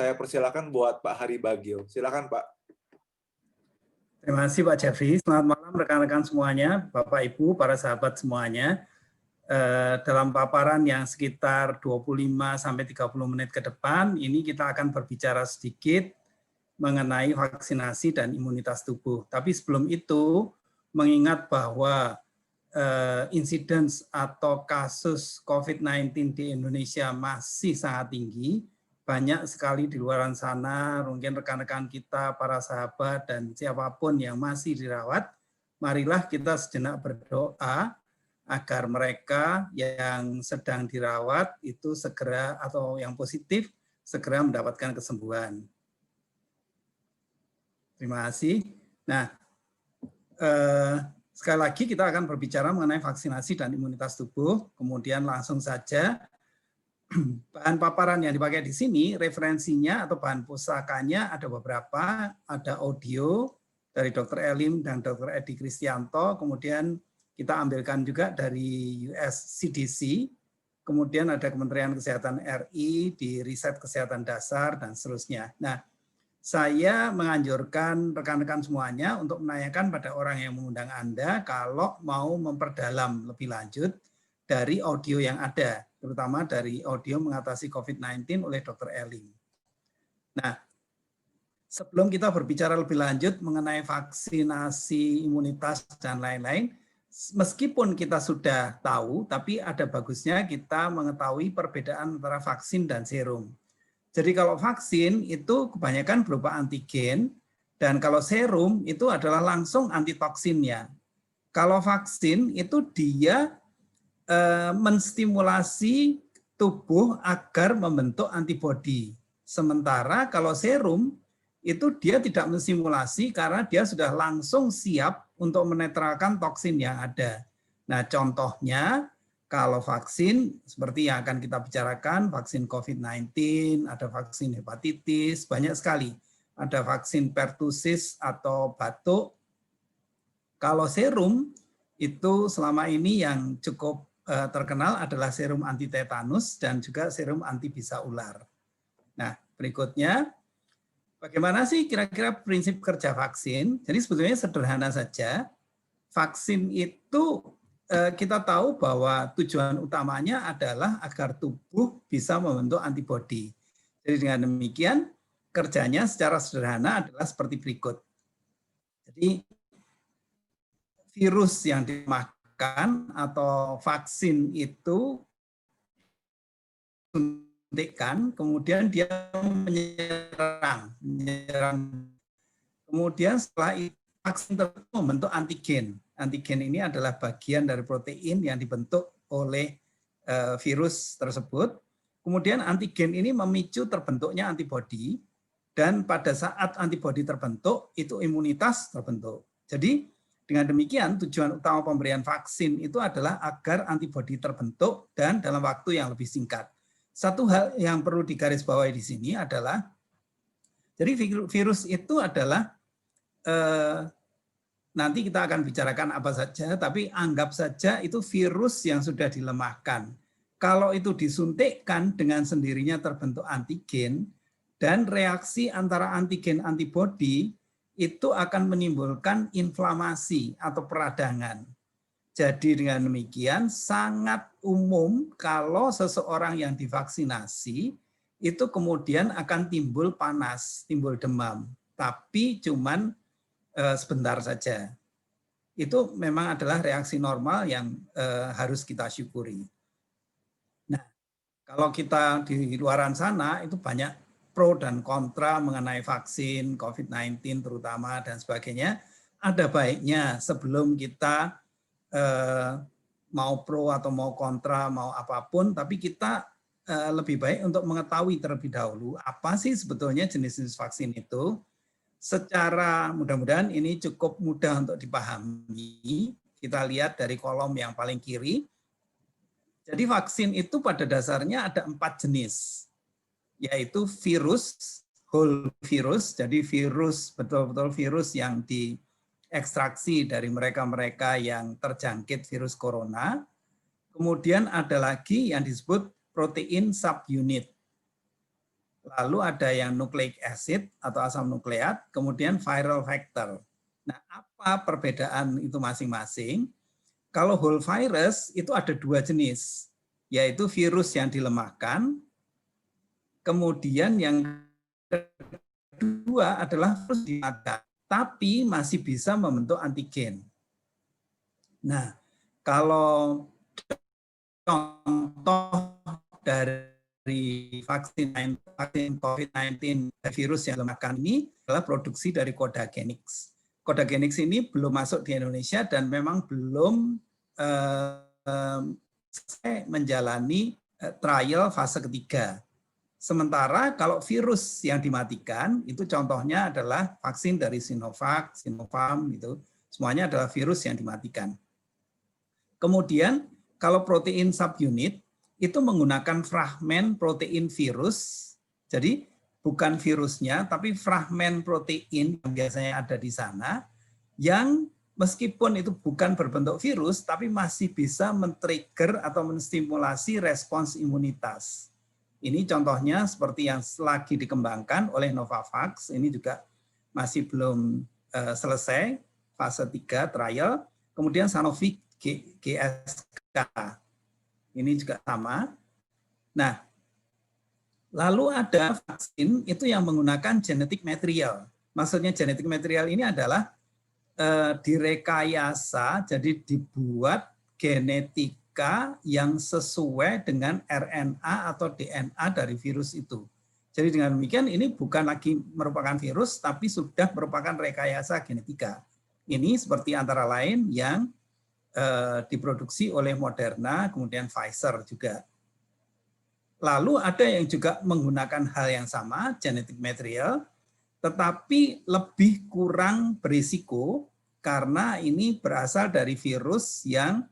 saya persilakan buat Pak Hari Bagio. Silakan Pak. Terima kasih Pak Jeffrey. Selamat malam rekan-rekan semuanya, Bapak Ibu, para sahabat semuanya. Dalam paparan yang sekitar 25-30 menit ke depan, ini kita akan berbicara sedikit mengenai vaksinasi dan imunitas tubuh. Tapi sebelum itu, mengingat bahwa insiden atau kasus COVID-19 di Indonesia masih sangat tinggi, banyak sekali di luar sana, mungkin rekan-rekan kita, para sahabat, dan siapapun yang masih dirawat, marilah kita sejenak berdoa agar mereka yang sedang dirawat itu segera, atau yang positif, segera mendapatkan kesembuhan. Terima kasih. Nah, sekali lagi kita akan berbicara mengenai vaksinasi dan imunitas tubuh, kemudian langsung saja bahan paparan yang dipakai di sini, referensinya atau bahan pusakanya ada beberapa, ada audio dari Dr. Elim dan Dr. Edi Kristianto, kemudian kita ambilkan juga dari US CDC, kemudian ada Kementerian Kesehatan RI di riset kesehatan dasar, dan seterusnya. Nah, saya menganjurkan rekan-rekan semuanya untuk menanyakan pada orang yang mengundang Anda kalau mau memperdalam lebih lanjut dari audio yang ada, terutama dari audio mengatasi COVID-19 oleh Dr. Elim. Nah, sebelum kita berbicara lebih lanjut mengenai vaksinasi, imunitas, dan lain-lain, meskipun kita sudah tahu, tapi ada bagusnya kita mengetahui perbedaan antara vaksin dan serum. Jadi kalau vaksin itu kebanyakan berupa antigen, dan kalau serum itu adalah langsung antitoksinnya. Kalau vaksin itu dia menstimulasi tubuh agar membentuk antibodi. Sementara kalau serum itu dia tidak menstimulasi karena dia sudah langsung siap untuk menetralkan toksin yang ada. Nah, contohnya kalau vaksin seperti yang akan kita bicarakan, vaksin COVID-19, ada vaksin hepatitis, banyak sekali. Ada vaksin pertusis atau batuk. Kalau serum itu selama ini yang cukup terkenal adalah serum anti tetanus dan juga serum anti bisa ular. Nah, berikutnya bagaimana sih kira-kira prinsip kerja vaksin? Jadi sebetulnya sederhana saja. Vaksin itu kita tahu bahwa tujuan utamanya adalah agar tubuh bisa membentuk antibodi. Jadi dengan demikian kerjanya secara sederhana adalah seperti berikut. Jadi virus yang dimakan atau vaksin itu suntikan, kemudian dia menyerang. Kemudian setelah itu vaksin tersebut membentuk antigen. Antigen ini adalah bagian dari protein yang dibentuk oleh virus tersebut. Kemudian antigen ini memicu terbentuknya antibodi, dan pada saat antibodi terbentuk, itu imunitas terbentuk. Jadi dengan demikian tujuan utama pemberian vaksin itu adalah agar antibodi terbentuk dan dalam waktu yang lebih singkat. Satu hal yang perlu digarisbawahi di sini adalah, jadi virus itu adalah nanti kita akan bicarakan apa saja, tapi anggap saja itu virus yang sudah dilemahkan. Kalau itu disuntikkan dengan sendirinya terbentuk antigen, dan reaksi antara antigen antibodi itu akan menimbulkan inflamasi atau peradangan. Jadi dengan demikian sangat umum kalau seseorang yang divaksinasi itu kemudian akan timbul panas, timbul demam, tapi cuman sebentar saja. Itu memang adalah reaksi normal yang harus kita syukuri. Nah, kalau kita di luaran sana itu banyak pro dan kontra mengenai vaksin COVID-19 terutama dan sebagainya. Ada baiknya sebelum kita mau pro atau mau kontra, mau apapun, tapi kita lebih baik untuk mengetahui terlebih dahulu apa sih sebetulnya jenis-jenis vaksin itu. Secara mudah-mudahan ini cukup mudah untuk dipahami. Kita lihat dari kolom yang paling kiri. Jadi vaksin itu pada dasarnya ada 4 jenis, yaitu virus, whole virus, jadi virus, betul-betul virus yang diekstraksi dari mereka-mereka yang terjangkit virus corona. Kemudian ada lagi yang disebut protein subunit. lalu ada yang nucleic acid atau asam nukleat, kemudian viral vector. Nah, apa perbedaan itu masing-masing? Kalau whole virus itu ada dua jenis, yaitu virus yang dilemahkan, kemudian yang kedua adalah virus dilemahkan, tapi masih bisa membentuk antigen. Nah, kalau contoh dari vaksin COVID-19 virus yang dilemahkan ini adalah produksi dari Codagenix. Codagenix ini belum masuk di Indonesia dan memang belum menjalani trial fase ketiga. Sementara kalau virus yang dimatikan itu contohnya adalah vaksin dari Sinovac, Sinopharm itu semuanya adalah virus yang dimatikan. Kemudian kalau protein subunit itu menggunakan fragmen protein virus. Jadi bukan virusnya tapi fragmen protein yang biasanya ada di sana yang meskipun itu bukan berbentuk virus tapi masih bisa men-trigger atau menstimulasi respons imunitas. Ini contohnya seperti yang lagi dikembangkan oleh Novavax, ini juga masih belum selesai fase 3 trial. Kemudian Sanofi GSK, ini juga sama. Nah, lalu ada vaksin itu yang menggunakan genetic material. Maksudnya genetic material ini adalah direkayasa, jadi dibuat genetika yang sesuai dengan RNA atau DNA dari virus itu. Jadi dengan demikian ini bukan lagi merupakan virus, tapi sudah merupakan rekayasa genetika. Ini seperti antara lain yang diproduksi oleh Moderna, kemudian Pfizer juga. Lalu ada yang juga menggunakan hal yang sama, genetic material, tetapi lebih kurang berisiko karena ini berasal dari virus yang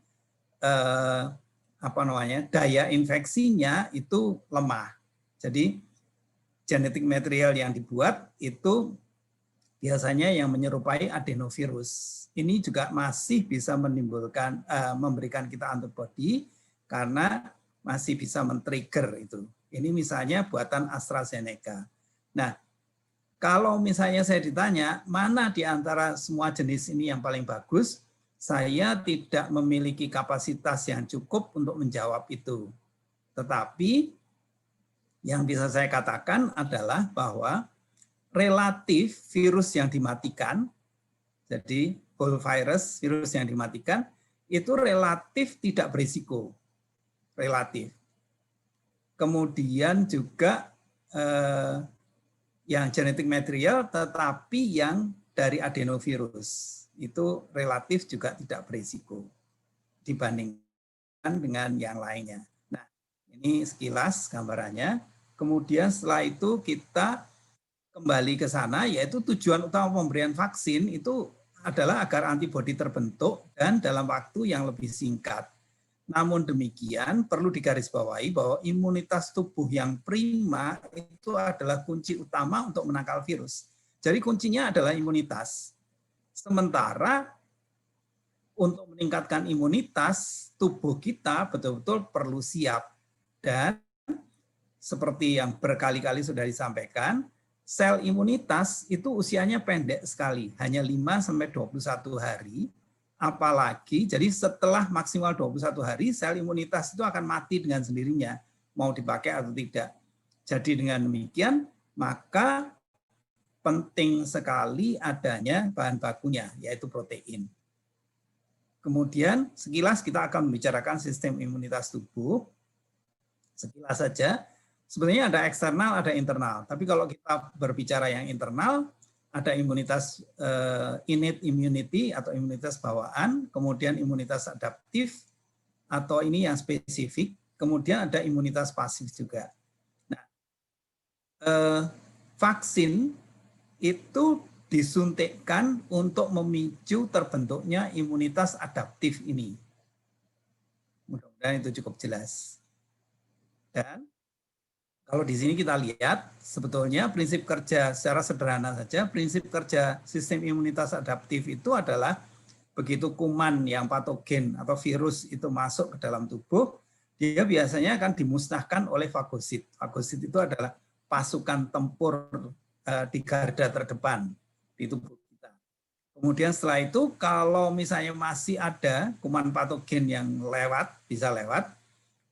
daya infeksinya itu lemah. Jadi genetic material yang dibuat itu biasanya yang menyerupai adenovirus. Ini juga masih bisa menimbulkan memberikan kita antibodi karena masih bisa men-trigger itu. Ini misalnya buatan AstraZeneca. Nah, kalau misalnya saya ditanya, mana di antara semua jenis ini yang paling bagus, saya tidak memiliki kapasitas yang cukup untuk menjawab itu. Tetapi yang bisa saya katakan adalah bahwa relatif virus yang dimatikan, jadi whole virus, virus yang dimatikan, itu relatif tidak berisiko. Relatif. Kemudian juga yang genetic material tetapi yang dari adenovirus itu relatif juga tidak berisiko dibandingkan dengan yang lainnya. Nah, ini sekilas gambarannya. Kemudian setelah itu kita kembali ke sana, yaitu tujuan utama pemberian vaksin itu adalah agar antibodi terbentuk dan dalam waktu yang lebih singkat. Namun demikian perlu digarisbawahi bahwa imunitas tubuh yang prima itu adalah kunci utama untuk menangkal virus. Jadi kuncinya adalah imunitas. Sementara untuk meningkatkan imunitas tubuh kita betul-betul perlu siap. Dan seperti yang berkali-kali sudah disampaikan, sel imunitas itu usianya pendek sekali, hanya 5-21 hari. Apalagi, jadi setelah maksimal 21 hari, sel imunitas itu akan mati dengan sendirinya, mau dipakai atau tidak. Jadi dengan demikian, maka penting sekali adanya bahan bakunya, yaitu protein. Kemudian, sekilas kita akan membicarakan sistem imunitas tubuh. Sekilas saja, sebenarnya ada eksternal, ada internal. Tapi kalau kita berbicara yang internal, ada imunitas innate immunity atau imunitas bawaan, kemudian imunitas adaptif atau ini yang spesifik, kemudian ada imunitas pasif juga. Nah, vaksin itu disuntikkan untuk memicu terbentuknya imunitas adaptif ini. Mudah-mudahan itu cukup jelas. Dan kalau di sini kita lihat, sebetulnya prinsip kerja secara sederhana saja, prinsip kerja sistem imunitas adaptif itu adalah begitu kuman yang patogen atau virus itu masuk ke dalam tubuh, dia biasanya akan dimusnahkan oleh fagosit. Fagosit itu adalah pasukan tempur di garda terdepan di tubuh kita. Kemudian setelah itu kalau misalnya masih ada kuman patogen yang bisa lewat,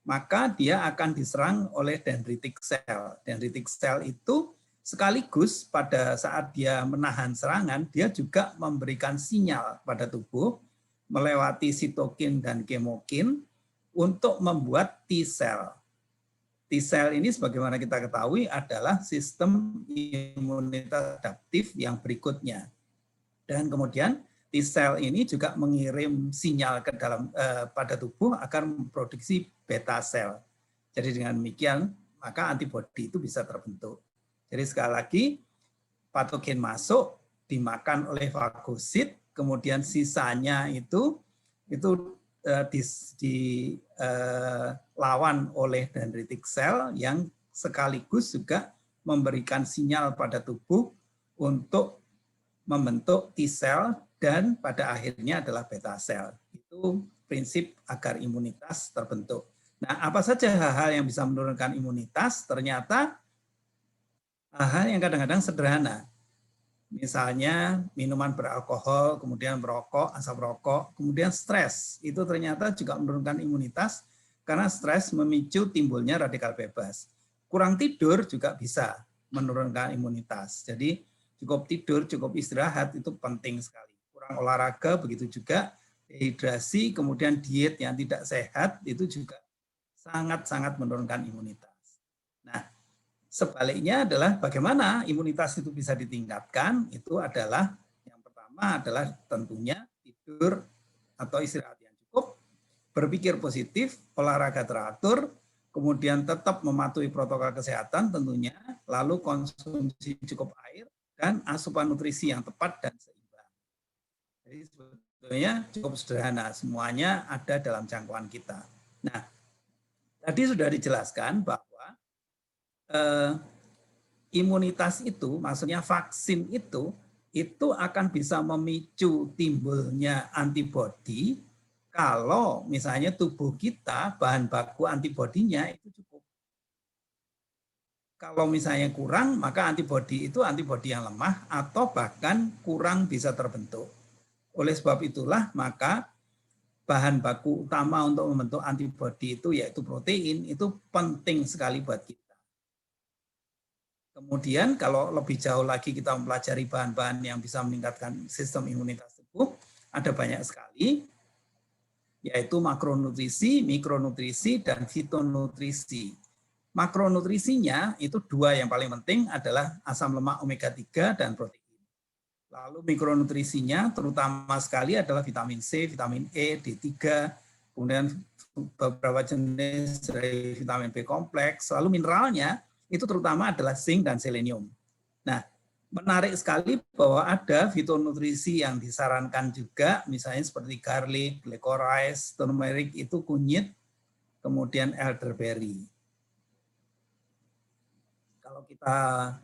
maka dia akan diserang oleh dendritic cell. Dendritic cell itu sekaligus pada saat dia menahan serangan, dia juga memberikan sinyal pada tubuh melewati sitokin dan kemokin untuk membuat T-cell. T-cell ini sebagaimana kita ketahui adalah sistem imunitas adaptif yang berikutnya. Dan kemudian T-cell ini juga mengirim sinyal ke dalam pada tubuh agar memproduksi beta cell. Jadi dengan demikian maka antibodi itu bisa terbentuk. Jadi sekali lagi patogen masuk dimakan oleh fagosit, kemudian sisanya itu dilawan oleh dendritic cell yang sekaligus juga memberikan sinyal pada tubuh untuk membentuk T-cell dan pada akhirnya adalah beta cell. Itu prinsip agar imunitas terbentuk. Nah, apa saja hal-hal yang bisa menurunkan imunitas? Ternyata hal yang kadang-kadang sederhana. Misalnya minuman beralkohol, kemudian merokok, asap rokok, kemudian stres. Itu ternyata juga menurunkan imunitas karena stres memicu timbulnya radikal bebas. Kurang tidur juga bisa menurunkan imunitas. Jadi cukup tidur, cukup istirahat itu penting sekali. Kurang olahraga begitu juga, dehidrasi, kemudian diet yang tidak sehat itu juga sangat-sangat menurunkan imunitas. Nah, sebaliknya adalah bagaimana imunitas itu bisa ditingkatkan, itu adalah yang pertama adalah tentunya tidur atau istirahat yang cukup, berpikir positif, olahraga teratur, kemudian tetap mematuhi protokol kesehatan tentunya, lalu konsumsi cukup air, dan asupan nutrisi yang tepat dan seimbang. Jadi sebetulnya cukup sederhana, semuanya ada dalam jangkauan kita. Nah, tadi sudah dijelaskan bahwa imunitas itu, maksudnya vaksin itu akan bisa memicu timbulnya antibodi kalau misalnya tubuh kita bahan baku antibodinya itu cukup. Kalau misalnya kurang, maka antibodi itu antibodi yang lemah atau bahkan kurang bisa terbentuk. Oleh sebab itulah maka bahan baku utama untuk membentuk antibodi itu yaitu protein, itu penting sekali buat kita. Kemudian kalau lebih jauh lagi kita mempelajari bahan-bahan yang bisa meningkatkan sistem imunitas tubuh, ada banyak sekali, yaitu makronutrisi, mikronutrisi, dan fitonutrisi. Makronutrisinya itu dua yang paling penting adalah asam lemak omega 3 dan protein. Lalu mikronutrisinya terutama sekali adalah vitamin C, vitamin E, D3, kemudian beberapa jenis dari vitamin B kompleks, lalu mineralnya itu terutama adalah zinc dan selenium. Nah, menarik sekali bahwa ada fitonutrisi yang disarankan juga, misalnya seperti garlic, licorice, turmeric itu kunyit, kemudian elderberry. Kalau kita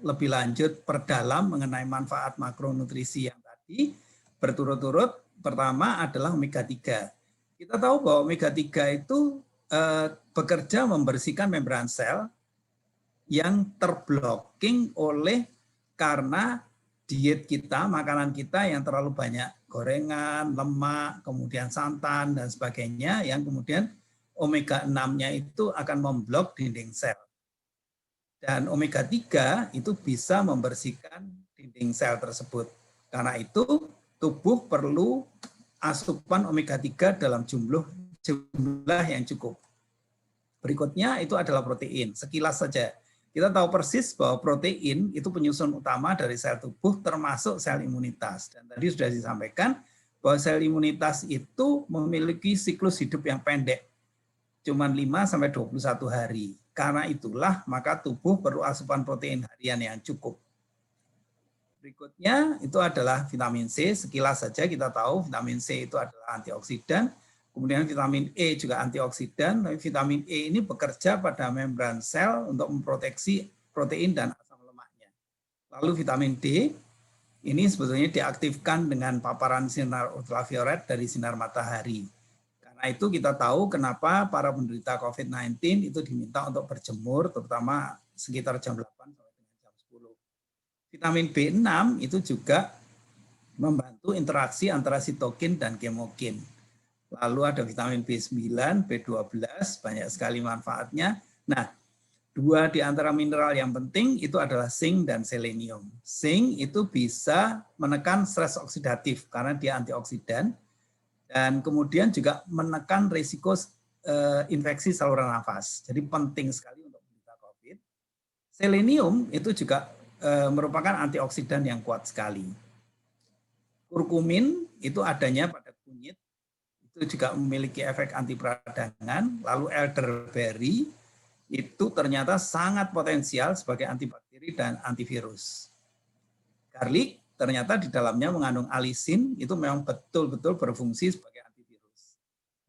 lebih lanjut perdalam mengenai manfaat makronutrisi yang tadi, berturut-turut pertama adalah omega 3. Kita tahu bahwa omega 3 itu bekerja membersihkan membran sel yang terblocking oleh karena diet kita, makanan kita yang terlalu banyak gorengan, lemak, kemudian santan, dan sebagainya, yang kemudian omega 6-nya itu akan memblok dinding sel. Dan omega 3 itu bisa membersihkan dinding sel tersebut. Karena itu tubuh perlu asupan omega 3 dalam jumlah yang cukup. Berikutnya itu adalah protein. Sekilas saja. Kita tahu persis bahwa protein itu penyusun utama dari sel tubuh termasuk sel imunitas. Dan tadi sudah disampaikan bahwa sel imunitas itu memiliki siklus hidup yang pendek. Cuma 5-21 hari. Karena itulah maka tubuh perlu asupan protein harian yang cukup. Berikutnya itu adalah vitamin C. Sekilas saja kita tahu vitamin C itu adalah antioksidan. Kemudian vitamin E juga antioksidan. Vitamin E ini bekerja pada membran sel untuk memproteksi protein dan asam lemaknya. Lalu vitamin D ini sebetulnya diaktifkan dengan paparan sinar ultraviolet dari sinar matahari. Karena itu kita tahu kenapa para penderita COVID-19 itu diminta untuk berjemur terutama sekitar jam 8 sampai Vitamin B6 itu juga membantu interaksi antara sitokin dan kemokin. Lalu ada vitamin B9, B12, banyak sekali manfaatnya. Nah, dua di antara mineral yang penting itu adalah zinc dan selenium. Zinc itu bisa menekan stres oksidatif karena dia antioksidan, dan kemudian juga menekan risiko infeksi saluran nafas. Jadi penting sekali untuk penderita COVID. Selenium itu juga merupakan antioksidan yang kuat sekali. Kurkumin itu adanya pada kunyit, itu juga memiliki efek anti peradangan. Lalu elderberry itu ternyata sangat potensial sebagai antibakteri dan antivirus. Garlic ternyata di dalamnya mengandung alisin, itu memang betul-betul berfungsi sebagai antivirus.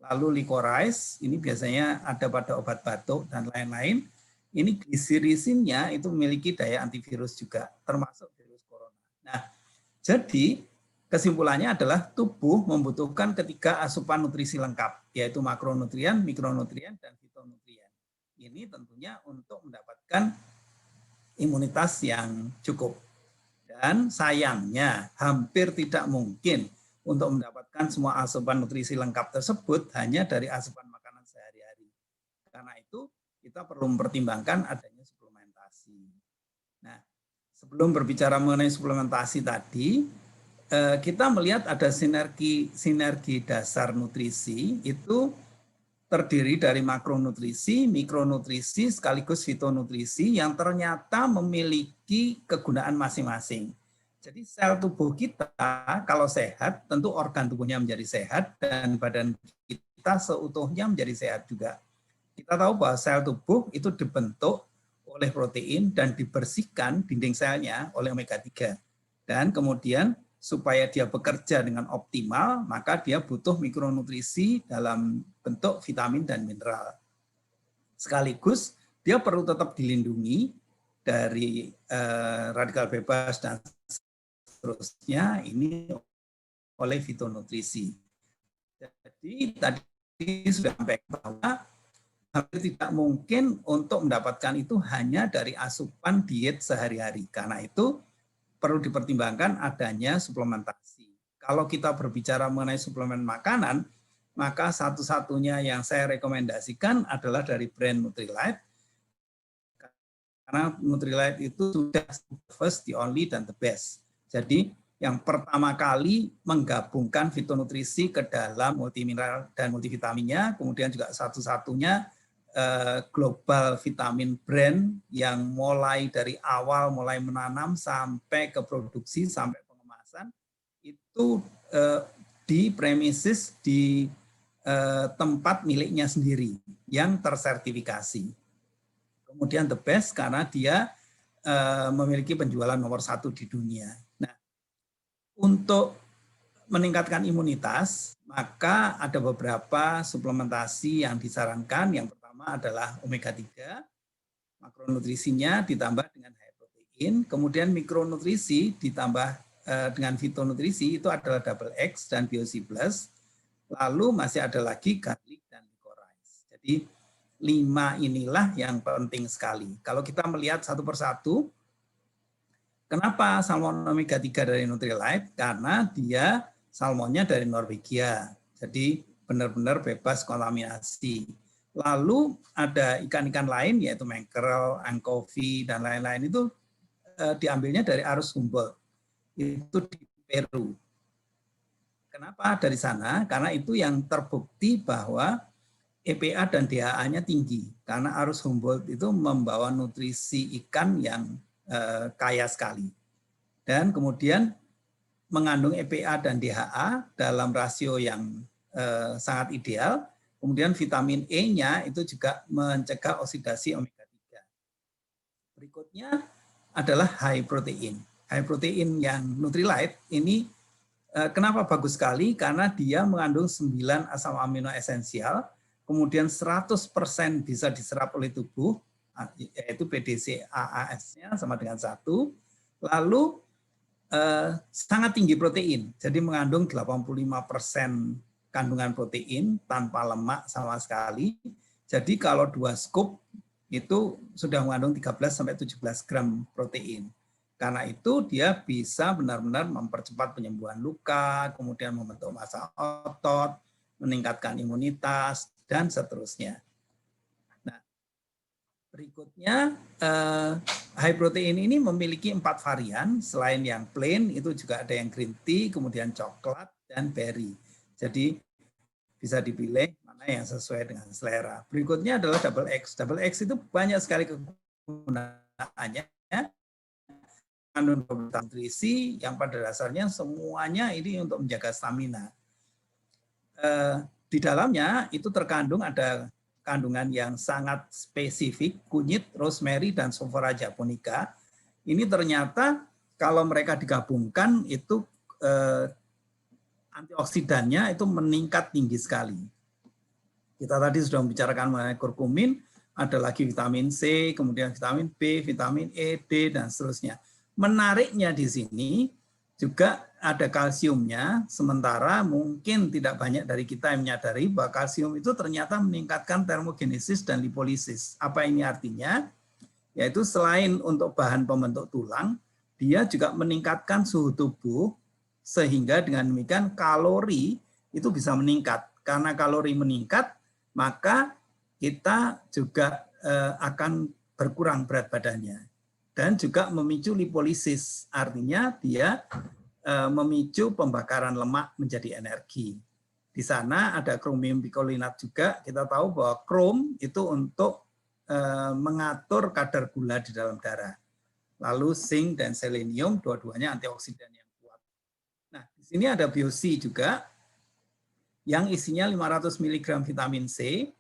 Lalu licorice, ini biasanya ada pada obat batuk dan lain-lain. Ini glycyrrhizinnya itu memiliki daya antivirus juga, termasuk virus corona. Nah, jadi kesimpulannya adalah tubuh membutuhkan ketiga asupan nutrisi lengkap, yaitu makronutrien, mikronutrien, dan fitonutrien. Ini tentunya untuk mendapatkan imunitas yang cukup. Dan sayangnya hampir tidak mungkin untuk mendapatkan semua asupan nutrisi lengkap tersebut hanya dari asupan makanan sehari-hari. Karena itu kita perlu mempertimbangkan adanya suplementasi. Nah, sebelum berbicara mengenai suplementasi tadi, kita melihat ada sinergi dasar nutrisi itu terdiri dari makronutrisi, mikronutrisi, sekaligus fitonutrisi yang ternyata memiliki kegunaan masing-masing. Jadi sel tubuh kita kalau sehat, tentu organ tubuhnya menjadi sehat dan badan kita seutuhnya menjadi sehat juga. Kita tahu bahwa sel tubuh itu dibentuk oleh protein dan dibersihkan dinding selnya oleh omega 3. Dan kemudian supaya dia bekerja dengan optimal, maka dia butuh mikronutrisi dalam bentuk vitamin dan mineral. Sekaligus dia perlu tetap dilindungi dari radikal bebas dan seterusnya ini oleh fitonutrisi. Jadi tadi sudah sampaikan bahwa hampir tidak mungkin untuk mendapatkan itu hanya dari asupan diet sehari-hari. Karena itu perlu dipertimbangkan adanya suplementasi. Kalau kita berbicara mengenai suplemen makanan, maka satu-satunya yang saya rekomendasikan adalah dari brand Nutrilite. Karena Nutrilite itu sudah first, the only, dan the best. Jadi yang pertama kali menggabungkan fitonutrisi ke dalam multimineral dan multivitaminnya, kemudian juga satu-satunya global vitamin brand yang mulai dari awal, mulai menanam sampai ke produksi, sampai pengemasan, itu di premises, di tempat miliknya sendiri yang tersertifikasi. Kemudian the best karena dia memiliki penjualan nomor 1 di dunia. Nah, untuk meningkatkan imunitas, maka ada beberapa suplementasi yang disarankan. Yang pertama adalah omega 3, makronutrisinya ditambah dengan high protein, kemudian mikronutrisi ditambah dengan fitonutrisi itu adalah double X dan BioC+, lalu masih ada lagi garlic dan licorice. Jadi 5 inilah yang penting sekali. Kalau kita melihat satu persatu, kenapa salmon omega 3 dari Nutrilite? Karena dia salmonnya dari Norwegia. Jadi benar-benar bebas kontaminasi. Lalu ada ikan-ikan lain yaitu mackerel, anchovy, dan lain-lain itu diambilnya dari arus Humboldt. Itu di Peru. Kenapa dari sana? Karena itu yang terbukti bahwa EPA dan DHA-nya tinggi karena arus Humboldt itu membawa nutrisi ikan yang kaya sekali. Dan kemudian mengandung EPA dan DHA dalam rasio yang sangat ideal. Kemudian vitamin E-nya itu juga mencegah oksidasi omega 3. Berikutnya adalah high protein. High protein yang Nutrilite ini kenapa bagus sekali? Karena dia mengandung 9 asam amino esensial, kemudian 100% bisa diserap oleh tubuh, yaitu PDCAAS-nya sama dengan 1, lalu sangat tinggi protein, jadi mengandung 85% kandungan protein tanpa lemak sama sekali. Jadi kalau 2 scoop itu sudah mengandung 13-17 gram protein. Karena itu dia bisa benar-benar mempercepat penyembuhan luka, kemudian membentuk massa otot, meningkatkan imunitas, dan seterusnya. Nah, berikutnya, high protein ini memiliki 4 varian, selain yang plain, itu juga ada yang green tea, kemudian coklat, dan berry. Jadi bisa dipilih mana yang sesuai dengan selera. Berikutnya adalah double X. Double X itu banyak sekali kegunaannya, mengandung nutrisi yang pada dasarnya semuanya ini untuk menjaga stamina. Di dalamnya itu terkandung ada kandungan yang sangat spesifik, kunyit, rosemary, dan sulfura japonica. Ini ternyata kalau mereka digabungkan itu antioksidannya itu meningkat tinggi sekali. Kita tadi sudah membicarakan mengenai kurkumin, ada lagi vitamin C, kemudian vitamin B, vitamin E, D, dan seterusnya. Menariknya di sini juga ada kalsiumnya, sementara mungkin tidak banyak dari kita yang menyadari bahwa kalsium itu ternyata meningkatkan termogenesis dan lipolisis. Apa ini artinya? Yaitu selain untuk bahan pembentuk tulang, dia juga meningkatkan suhu tubuh, sehingga dengan demikian kalori itu bisa meningkat. Karena kalori meningkat, maka kita juga akan berkurang berat badannya. Dan juga memicu lipolisis, artinya dia memicu pembakaran lemak menjadi energi. Di sana ada chromium picolinat juga, kita tahu bahwa krom itu untuk mengatur kadar gula di dalam darah. Lalu zinc dan selenium, dua-duanya antioksidan yang kuat. Nah, di sini ada biosi juga, yang isinya 500 mg vitamin C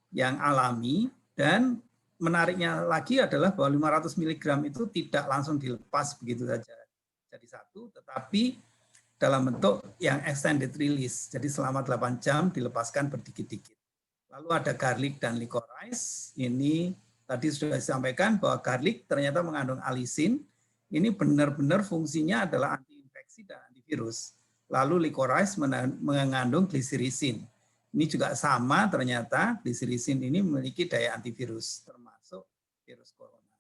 yang alami, dan menariknya lagi adalah bahwa 500 mg itu tidak langsung dilepas begitu saja jadi satu, tetapi dalam bentuk yang extended release. Jadi selama 8 jam dilepaskan berdikit-dikit. Lalu ada garlic dan licorice. Ini tadi sudah disampaikan bahwa garlic ternyata mengandung alisin. Ini benar-benar fungsinya adalah antiinfeksi dan antivirus. Lalu licorice mengandung glycyrrhizin. Ini juga sama ternyata, glycyrrhizin ini memiliki daya antivirus, termasuk virus corona.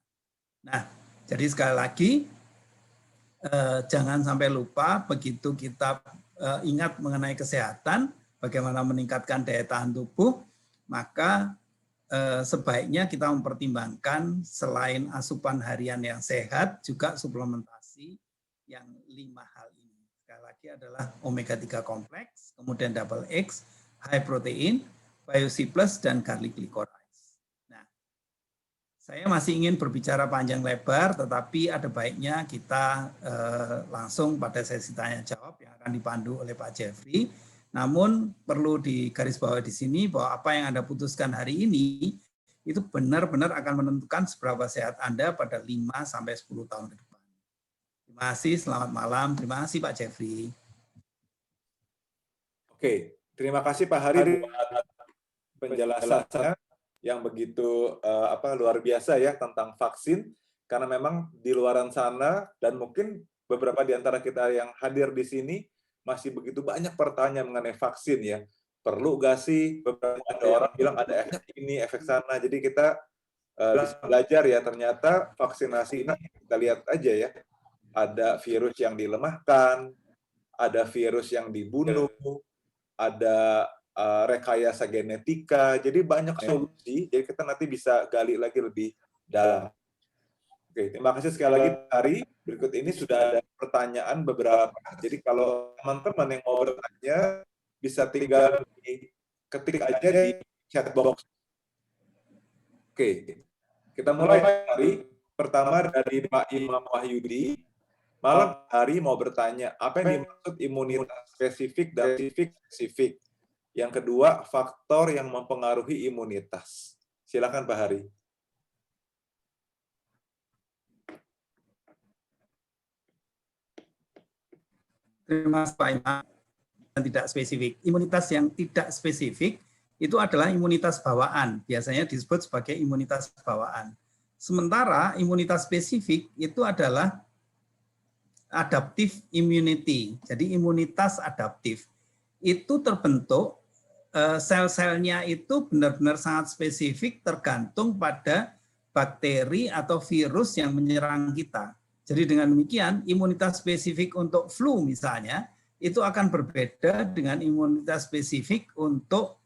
Nah, jadi sekali lagi, jangan sampai lupa begitu kita ingat mengenai kesehatan, bagaimana meningkatkan daya tahan tubuh, maka sebaiknya kita mempertimbangkan selain asupan harian yang sehat, juga suplementasi yang 5 hal ini. Sekali lagi adalah omega 3 kompleks, kemudian double X, high protein, BioC Plus, dan garlic licorice. Nah, saya masih ingin berbicara panjang lebar, tetapi ada baiknya kita langsung pada sesi tanya jawab yang akan dipandu oleh Pak Jeffrey. Namun perlu digarisbawahi di sini bahwa apa yang Anda putuskan hari ini itu benar-benar akan menentukan seberapa sehat Anda pada 5-10 tahun ke depan. Terima kasih, selamat malam. Terima kasih Pak Jeffrey. Oke, terima kasih Pak Hari buat penjelasannya yang begitu luar biasa ya tentang vaksin, karena memang di luaran sana dan mungkin beberapa di antara kita yang hadir di sini masih begitu banyak pertanyaan mengenai vaksin ya. Perlu nggak sih? Beberapa ada orang bilang ada efek ini, efek sana. Jadi kita bisa belajar ya, ternyata vaksinasi ini kita lihat aja ya. Ada virus yang dilemahkan, ada virus yang dibunuh, ada rekayasa genetika, jadi banyak solusi, jadi kita nanti bisa gali lagi lebih dalam. Oke, terima kasih sekali lagi Pak Hari. Berikut ini sudah ada pertanyaan beberapa, jadi kalau teman-teman yang mau bertanya, bisa tinggal ketik aja di chat box. Oke, kita mulai Pak Hari. Pertama dari Pak Imam Wahyudi. Malam Hari mau bertanya, apa yang dimaksud imunitas spesifik dan spesifik? Yang kedua, faktor yang mempengaruhi imunitas. Silakan Pak Hari. Terima kasih Pak Imam. Dan tidak spesifik. Imunitas yang tidak spesifik itu adalah imunitas bawaan. Biasanya disebut sebagai imunitas bawaan. Sementara imunitas spesifik itu adalah adaptive immunity. Jadi imunitas adaptif. Itu terbentuk, sel-selnya itu benar-benar sangat spesifik tergantung pada bakteri atau virus yang menyerang kita. Jadi dengan demikian, imunitas spesifik untuk flu misalnya, itu akan berbeda dengan imunitas spesifik untuk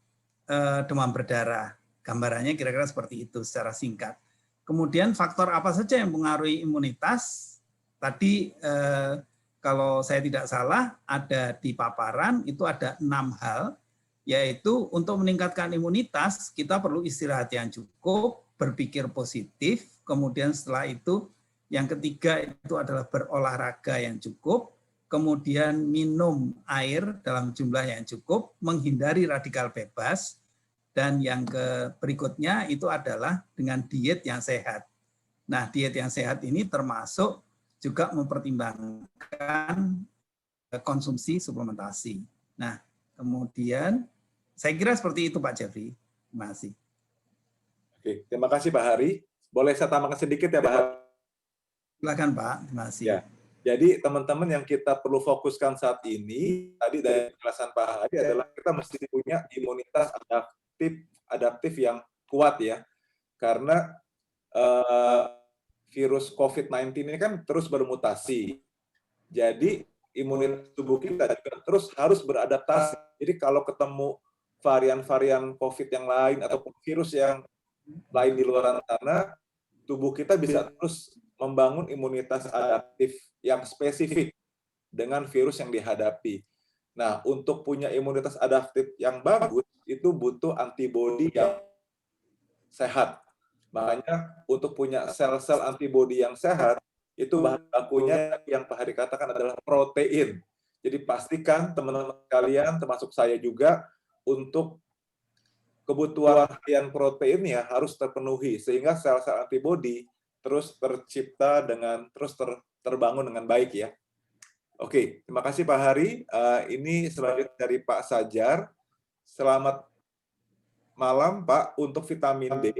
demam berdarah. Gambarannya kira-kira seperti itu secara singkat. Kemudian faktor apa saja yang mengaruhi imunitas? Tadi kalau saya tidak salah ada di paparan itu ada 6 hal, yaitu untuk meningkatkan imunitas kita perlu istirahat yang cukup, berpikir positif, kemudian setelah itu yang ketiga itu adalah berolahraga yang cukup, kemudian minum air dalam jumlah yang cukup, menghindari radikal bebas, dan yang berikutnya itu adalah dengan diet yang sehat. Nah, diet yang sehat ini termasuk juga mempertimbangkan konsumsi suplementasi. Nah, kemudian saya kira seperti itu Pak Jeffrey. Terima kasih. Oke, terima kasih Pak Hari. Boleh saya tambahkan sedikit ya Pak Hari? Silakan Pak, terima kasih. Ya. Jadi teman-teman yang kita perlu fokuskan saat ini, tadi dari penjelasan Pak Hari adalah kita mesti punya imunitas adaptif yang kuat ya. Karena virus COVID-19 ini kan terus bermutasi. Jadi imunitas tubuh kita juga terus harus beradaptasi. Jadi kalau ketemu varian-varian COVID yang lain atau virus yang lain di luar sana, tubuh kita bisa terus membangun imunitas adaptif yang spesifik dengan virus yang dihadapi. Nah, untuk punya imunitas adaptif yang bagus, itu butuh antibodi yang sehat. Makanya untuk punya sel-sel antibodi yang sehat, itu bahan bakunya yang Pak Hari katakan adalah protein. Jadi pastikan teman-teman kalian, termasuk saya juga, untuk kebutuhan harian proteinnya harus terpenuhi, sehingga sel-sel antibodi terus tercipta terus terbangun dengan baik ya. Oke, terima kasih Pak Hari. Ini selanjutnya dari Pak Sajar. Selamat malam Pak. Untuk vitamin D,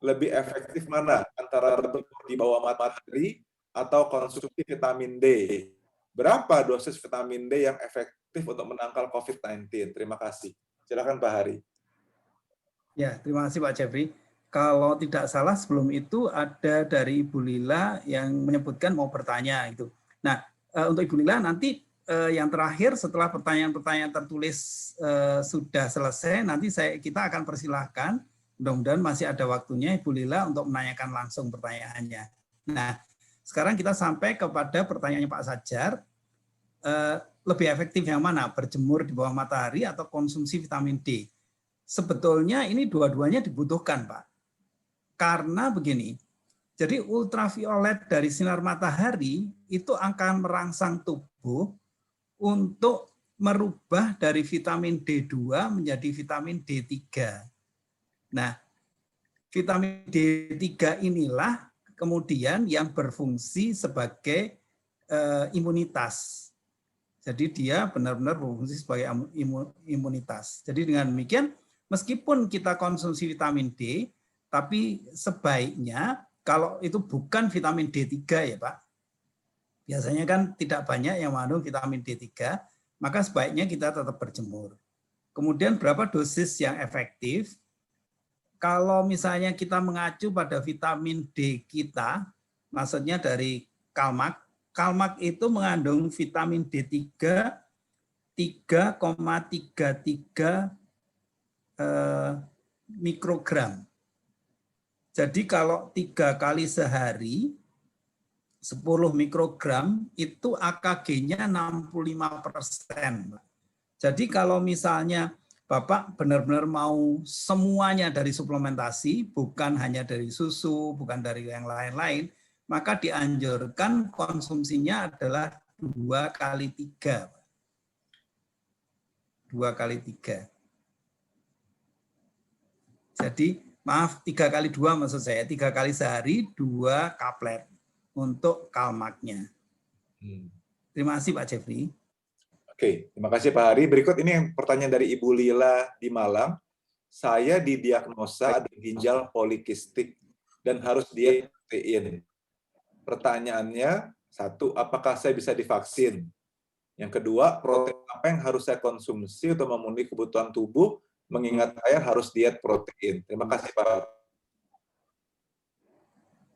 lebih efektif mana antara bertelur di bawah matahari atau konsumsi vitamin D? Berapa dosis vitamin D yang efektif untuk menangkal COVID-19? Terima kasih. Silakan Pak Hari. Ya, terima kasih Pak Jeffrey. Kalau tidak salah sebelum itu ada dari Ibu Lila yang menyebutkan mau bertanya itu. Nah, untuk Ibu Lila nanti yang terakhir setelah pertanyaan-pertanyaan tertulis sudah selesai, nanti kita akan persilahkan, mudah-mudahan masih ada waktunya Ibu Lila untuk menanyakan langsung pertanyaannya. Nah, sekarang kita sampai kepada pertanyaannya Pak Sajar, lebih efektif yang mana, berjemur di bawah matahari atau konsumsi vitamin D? Sebetulnya ini dua-duanya dibutuhkan, Pak. Karena begini, jadi ultraviolet dari sinar matahari itu akan merangsang tubuh untuk merubah dari vitamin D2 menjadi vitamin D3. Nah, vitamin D3 inilah kemudian yang berfungsi sebagai imunitas. Jadi dia benar-benar berfungsi sebagai imunitas. Jadi dengan demikian, meskipun kita konsumsi vitamin D, tapi sebaiknya kalau itu bukan vitamin D3 ya Pak, biasanya kan tidak banyak yang mengandung vitamin D3, maka sebaiknya kita tetap berjemur. Kemudian berapa dosis yang efektif? Kalau misalnya kita mengacu pada vitamin D kita, maksudnya dari Kalmak, Kalmak itu mengandung vitamin D3 3,33 mikrogram. Jadi kalau 3 kali sehari 10 mikrogram itu AKG-nya 65%. Jadi kalau misalnya Bapak benar-benar mau semuanya dari suplementasi, bukan hanya dari susu, bukan dari yang lain-lain, maka dianjurkan konsumsinya adalah 2 kali 3. 2 kali 3. Jadi maaf 3 kali 2 maksud saya, 3 kali sehari 2 kaplet untuk Kalmaknya. Terima kasih Pak Jeffrey. Oke, terima kasih Pak Hari. Berikut ini pertanyaan dari Ibu Lila di Malang. Saya didiagnosa ada ginjal polikistik dan harus diet protein. Pertanyaannya, 1, apakah saya bisa divaksin? Yang kedua, protein apa yang harus saya konsumsi untuk memenuhi kebutuhan tubuh, mengingat saya harus diet protein. Terima kasih Pak.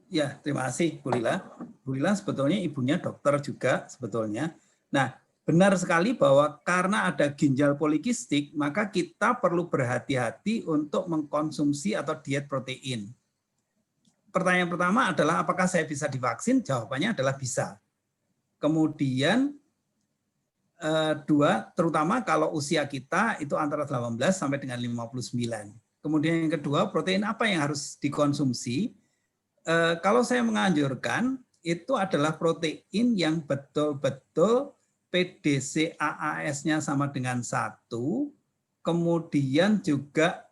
Ya, terima kasih Bu Lila. Bu Lila sebetulnya ibunya dokter juga sebetulnya. Nah, benar sekali bahwa karena ada ginjal polikistik, maka kita perlu berhati-hati untuk mengkonsumsi atau diet protein. Pertanyaan pertama adalah apakah saya bisa divaksin? Jawabannya adalah bisa. Kemudian dua, terutama kalau usia kita itu antara 18 sampai dengan 59. Kemudian yang kedua, protein apa yang harus dikonsumsi? Kalau saya menganjurkan, itu adalah protein yang betul-betul PDCAAS-nya sama dengan 1, kemudian juga,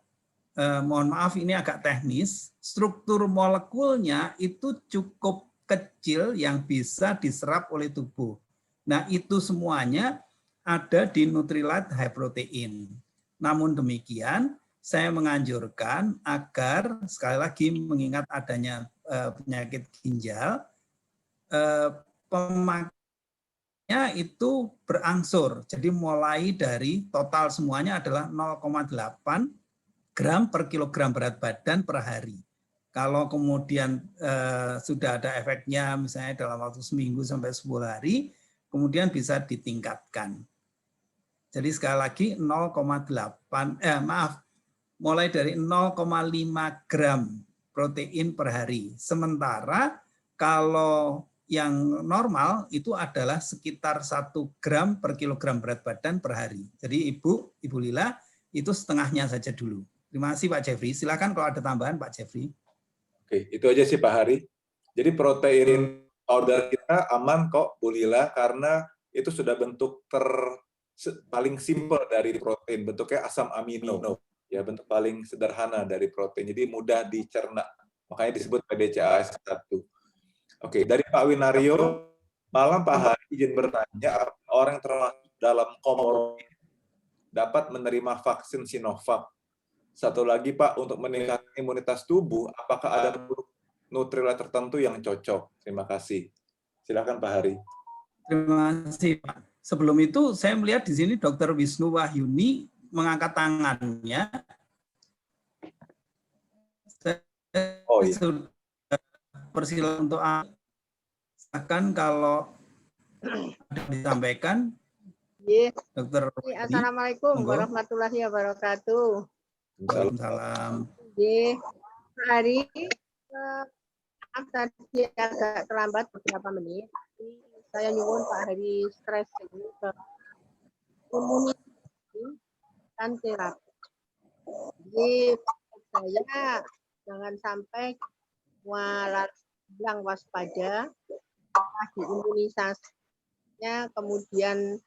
mohon maaf ini agak teknis, struktur molekulnya itu cukup kecil yang bisa diserap oleh tubuh. Nah, itu semuanya ada di Nutrilite High Protein. Namun demikian, saya menganjurkan agar sekali lagi mengingat adanya penyakit ginjal, pemakaiannya itu berangsur. Jadi mulai dari total semuanya adalah 0,8 gram per kilogram berat badan per hari. Kalau kemudian sudah ada efeknya misalnya dalam waktu seminggu sampai 10 hari, kemudian bisa ditingkatkan. Jadi sekali lagi 0,8 mulai dari 0,5 gram protein per hari. Sementara kalau yang normal itu adalah sekitar 1 gram per kilogram berat badan per hari. Jadi Ibu Lila itu setengahnya saja dulu. Terima kasih Pak Jeffrey. Silakan kalau ada tambahan Pak Jeffrey. Oke, itu aja sih Pak Hari. Jadi protein powder kita aman kok Bu Lila karena itu sudah bentuk paling simpel dari protein, bentuknya asam amino. Ya, bentuk paling sederhana dari protein. Jadi mudah dicerna. Makanya disebut PDCAAS 1. Oke, dari Pak Winario, malam Pak Hari izin bertanya, orang yang termasuk dalam komorbid dapat menerima vaksin Sinovac. Satu lagi Pak, untuk meningkatkan imunitas tubuh, apakah ada Nutrilite tertentu yang cocok? Terima kasih. Silakan Pak Hari. Terima kasih Pak. Sebelum itu saya melihat di sini Dr. Wisnu Wahyuni mengangkat tangannya. Oh iya. Sudah persilakan untuk akan kalau disampaikan. Dokter. Assalamualaikum warahmatullahi wabarakatuh. Waalaikumsalam. Hari tadi agak terlambat beberapa menit. Saya nyuwun Pak Hari stres ini ke komunikasi dan terapi. Jadi saya jangan sampai bilang waspada di imunisasinya kemudian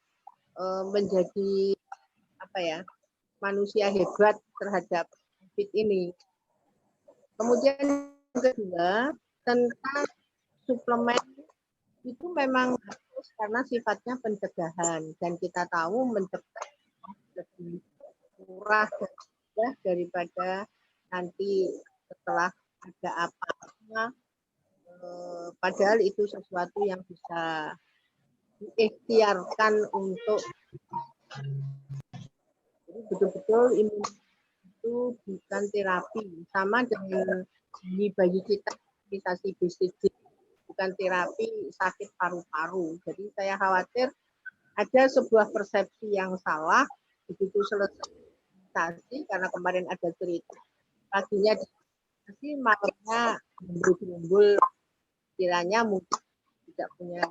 menjadi manusia hebat terhadap COVID ini. Kemudian kedua tentang suplemen itu memang bagus karena sifatnya pencegahan dan kita tahu mencegah lebih murah daripada nanti setelah ada apa-apa. Padahal itu sesuatu yang bisa diikhtiarkan untuk jadi betul-betul itu bukan terapi sama dengan di bagi kita imunisasi BCG bukan terapi sakit paru-paru. Jadi saya khawatir ada sebuah persepsi yang salah begitu selesai imunisasi karena kemarin ada cerita paginya di malamnya gerumbul kiranya mungkin tidak punya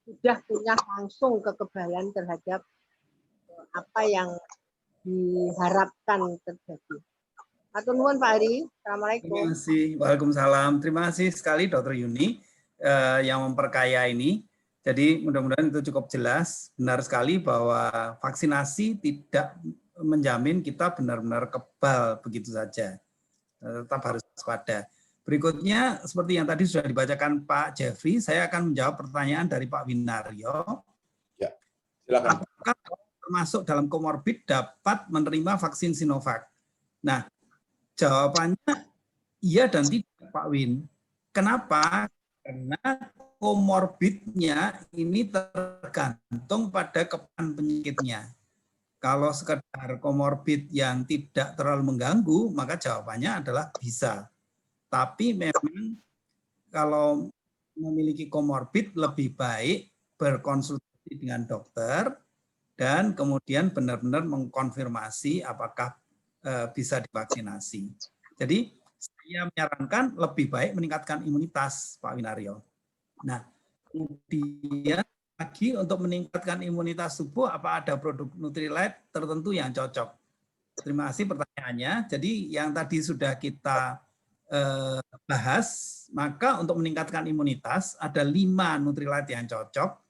sudah punya langsung kekebalan terhadap apa yang diharapkan terjadi. Atur nuwun Pak Hari. Assalamualaikum. Terima kasih. Waalaikumsalam. Terima kasih sekali Dr. Yuni yang memperkaya ini. Jadi mudah-mudahan itu cukup jelas. Benar sekali bahwa vaksinasi tidak menjamin kita benar-benar kebal begitu saja. Tetap harus waspada. Berikutnya, seperti yang tadi sudah dibacakan Pak Jeffrey, saya akan menjawab pertanyaan dari Pak Winario. Ya, silakan. Apakah termasuk dalam komorbid dapat menerima vaksin Sinovac? Nah, jawabannya iya dan tidak, Pak Win. Kenapa? Karena komorbidnya ini tergantung pada kepan penyakitnya. Kalau sekedar komorbid yang tidak terlalu mengganggu, maka jawabannya adalah bisa. Tapi memang kalau memiliki komorbid lebih baik berkonsultasi dengan dokter dan kemudian benar-benar mengkonfirmasi apakah bisa divaksinasi. Jadi saya menyarankan lebih baik meningkatkan imunitas, Pak Winario. Nah, kemudian lagi untuk meningkatkan imunitas tubuh, apa ada produk Nutrilite tertentu yang cocok? Terima kasih pertanyaannya. Jadi yang tadi sudah kita bahas, maka untuk meningkatkan imunitas ada 5 Nutrilite yang cocok.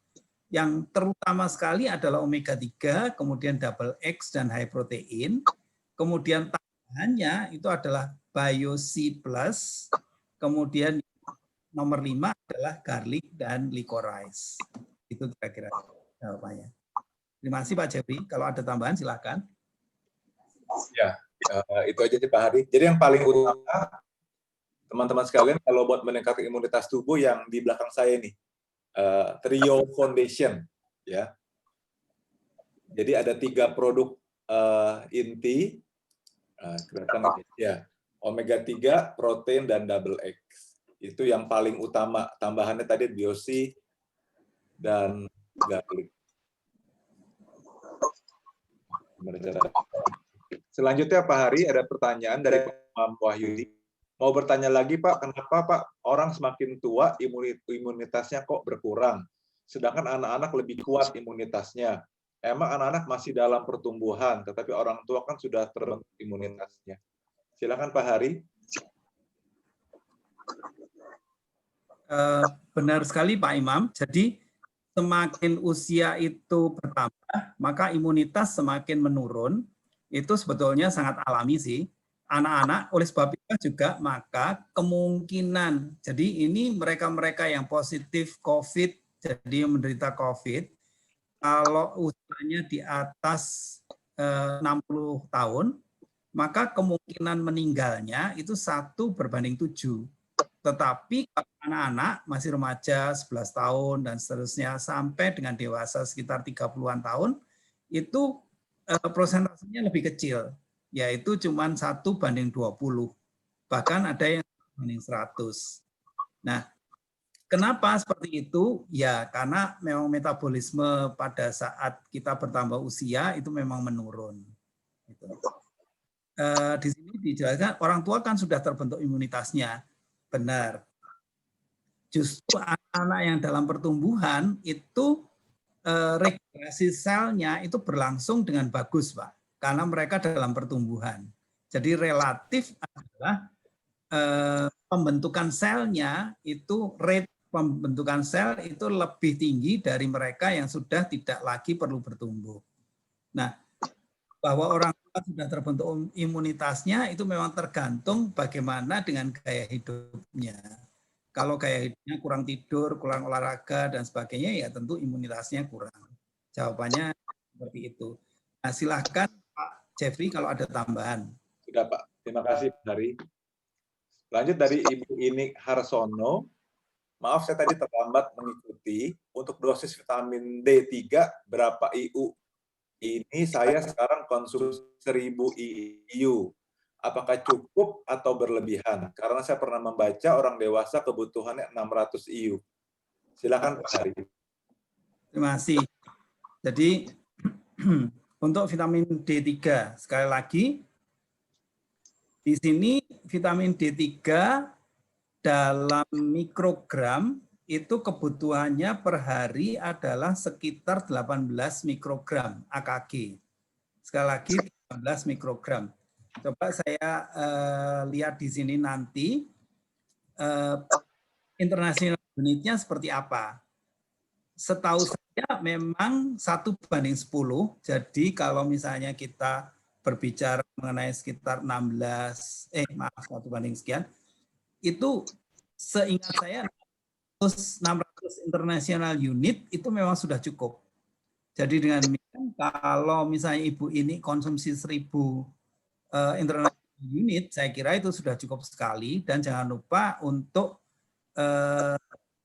Yang terutama sekali adalah omega 3, kemudian double X dan high protein. Kemudian tambahannya itu adalah BioC+, kemudian nomor 5 adalah garlic dan licorice. Itu kira-kira jawabannya. Terima kasih Pak Jeffrey. Kalau ada tambahan silakan. Ya, itu aja sih Pak Hari. Jadi yang paling utama, teman-teman sekalian, kalau buat meningkatkan imunitas tubuh yang di belakang saya nih, Trio Foundation, ya. Jadi ada 3 produk inti, ya, omega 3, protein dan double X. Itu yang paling utama. Tambahannya tadi BioC dan garlic. Selanjutnya Pak Hari, ada pertanyaan dari Pak Wahyudi. Mau bertanya lagi Pak, kenapa Pak orang semakin tua imunitasnya kok berkurang? Sedangkan anak-anak lebih kuat imunitasnya. Emang anak-anak masih dalam pertumbuhan, tetapi orang tua kan sudah terbentuk imunitasnya. Silakan Pak Hari. Benar sekali Pak Imam. Jadi semakin usia itu bertambah, maka imunitas semakin menurun. Itu sebetulnya sangat alami sih. Anak-anak oleh sebab itu juga maka kemungkinan, jadi ini mereka-mereka yang positif COVID, jadi yang menderita COVID, kalau usianya di atas 60 tahun, maka kemungkinan meninggalnya itu 1:7. Tetapi anak-anak masih remaja 11 tahun dan seterusnya sampai dengan dewasa sekitar 30-an tahun, itu prosentasenya lebih kecil, yaitu cuma 1:20. Bahkan ada yang 1:100. Nah, kenapa seperti itu? Ya, karena memang metabolisme pada saat kita bertambah usia itu memang menurun. Di sini dijelaskan orang tua kan sudah terbentuk imunitasnya. Benar. Justru anak-anak yang dalam pertumbuhan itu regulasi selnya itu berlangsung dengan bagus, Pak, karena mereka dalam pertumbuhan. Jadi relatif adalah pembentukan selnya itu rate pembentukan sel itu lebih tinggi dari mereka yang sudah tidak lagi perlu bertumbuh. Nah, bahwa orang tua sudah terbentuk imunitasnya itu memang tergantung bagaimana dengan gaya hidupnya. Kalau gaya hidupnya kurang tidur, kurang olahraga, dan sebagainya, ya tentu imunitasnya kurang. Jawabannya seperti itu. Nah, silahkan Pak Jeffrey kalau ada tambahan. Sudah Pak, terima kasih Pak Hari. Lanjut dari Ibu Inik Harsono. Maaf saya tadi terlambat mengikuti. Untuk dosis vitamin D3 berapa IU? Ini saya sekarang konsumsi 1000 IU. Apakah cukup atau berlebihan? Karena saya pernah membaca orang dewasa kebutuhannya 600 IU. Silakan Pak Hari. Terima kasih. Jadi untuk vitamin D3 sekali lagi di sini vitamin D3 dalam mikrogram itu kebutuhannya per hari adalah sekitar 18 mikrogram AKG. Sekali lagi 18 mikrogram. Coba saya lihat di sini nanti international unitnya seperti apa. Setahu saya memang 1:10. Jadi kalau misalnya kita berbicara mengenai sekitar 1:sekian, itu seingat saya 600 international unit itu memang sudah cukup. Jadi dengan demikian kalau misalnya Ibu ini konsumsi 1000 international unit, saya kira itu sudah cukup sekali, dan jangan lupa untuk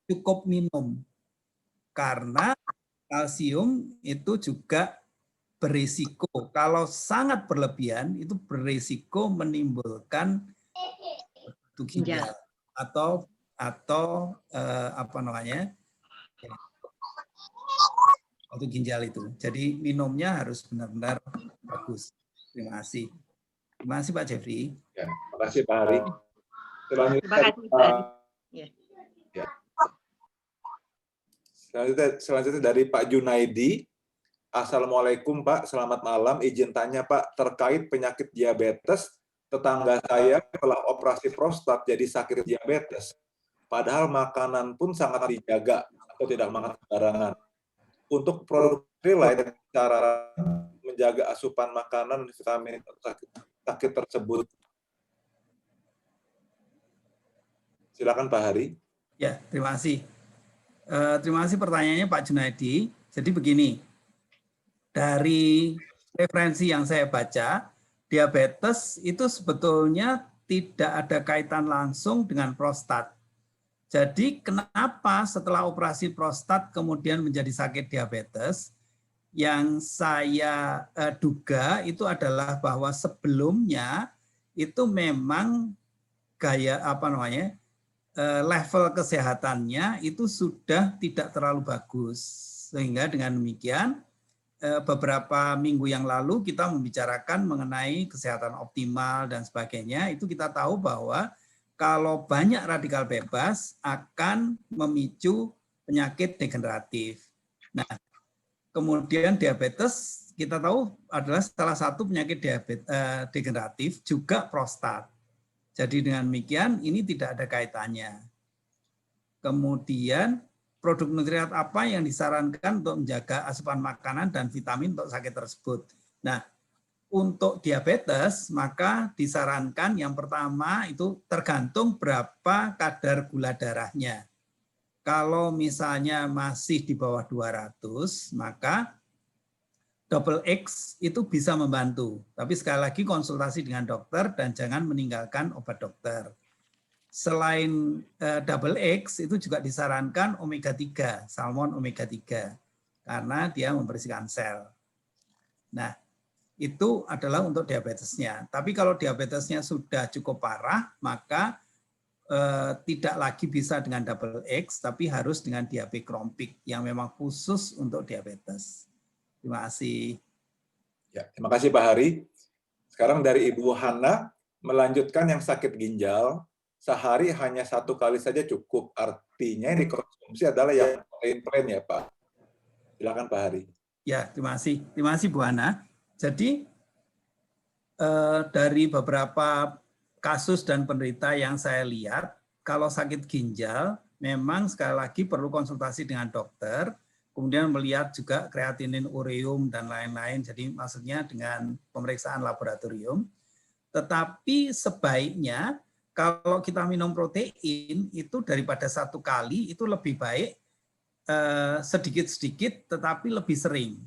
cukup minum. Karena kalsium itu juga berisiko, kalau sangat berlebihan itu berisiko menimbulkan batu ginjal atau atau apa namanya, atau ginjal itu. Jadi minumnya harus benar-benar bagus. Terima kasih. Terima kasih Pak Jeffrey. Ya, terima kasih Pak Hari. Selanjutnya, Terima kasih Pak Hari. Ya. ya. Selanjutnya dari Pak Junaidi. Assalamualaikum Pak, selamat malam. Izin tanya Pak, terkait penyakit diabetes, tetangga saya setelah operasi prostat jadi sakit diabetes. Padahal makanan pun sangat dijaga atau tidak makan sembarangan. Untuk produk lain, cara menjaga asupan makanan dan vitamin sakit tersebut. Silakan Pak Hari. Ya, terima kasih. Terima kasih pertanyaannya Pak Junaidi. Jadi begini, dari referensi yang saya baca, diabetes itu sebetulnya tidak ada kaitan langsung dengan prostat. Jadi kenapa setelah operasi prostat kemudian menjadi sakit diabetes? Yang saya duga itu adalah bahwa sebelumnya itu memang level kesehatannya itu sudah tidak terlalu bagus. Sehingga dengan demikian beberapa minggu yang lalu kita membicarakan mengenai kesehatan optimal dan sebagainya. Itu kita tahu bahwa kalau banyak radikal bebas akan memicu penyakit degeneratif. Nah, kemudian diabetes kita tahu adalah salah satu penyakit degeneratif, juga prostat. Jadi dengan demikian ini tidak ada kaitannya. Kemudian produk nutrien apa yang disarankan untuk menjaga asupan makanan dan vitamin untuk sakit tersebut. Nah, untuk diabetes maka disarankan yang pertama itu tergantung berapa kadar gula darahnya. Kalau misalnya masih di bawah 200, maka double X itu bisa membantu. Tapi sekali lagi konsultasi dengan dokter dan jangan meninggalkan obat dokter. Selain double X itu juga disarankan omega 3, salmon omega 3 karena dia membersihkan sel. Nah, itu adalah untuk diabetesnya. Tapi kalau diabetesnya sudah cukup parah, maka tidak lagi bisa dengan double X, tapi harus dengan diabekrompik yang memang khusus untuk diabetes. Terima kasih. Ya, terima kasih Pak Hari. Sekarang dari Ibu Hana, melanjutkan yang sakit ginjal, sehari hanya 1 kali saja cukup. Artinya yang dikonsumsi adalah yang plain ya Pak. Silakan Pak Hari. Ya, terima kasih. Terima kasih Bu Hana. Jadi dari beberapa kasus dan penderita yang saya lihat, kalau sakit ginjal memang sekali lagi perlu konsultasi dengan dokter, kemudian melihat juga kreatinin, ureum, dan lain-lain. Jadi maksudnya dengan pemeriksaan laboratorium. Tetapi sebaiknya kalau kita minum protein itu daripada 1 kali itu lebih baik sedikit-sedikit tetapi lebih sering.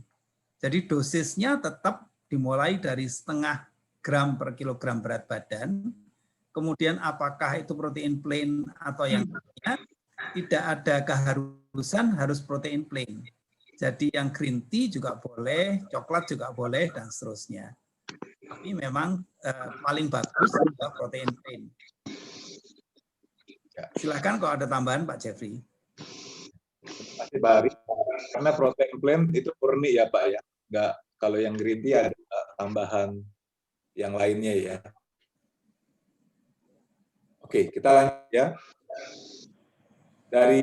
Jadi dosisnya tetap dimulai dari 0,5 gram per kilogram berat badan. Kemudian apakah itu protein plain atau yang lainnya, tidak ada keharusan harus protein plain. Jadi yang green tea juga boleh, coklat juga boleh, dan seterusnya. Tapi memang paling bagus adalah protein plain. Silakan kalau ada tambahan Pak Jeffrey. Terima kasih Pak Hari. Karena protein plain itu murni ya Pak ya. Enggak, kalau yang green tea ada tambahan yang lainnya ya. Oke, kita lanjut ya. Dari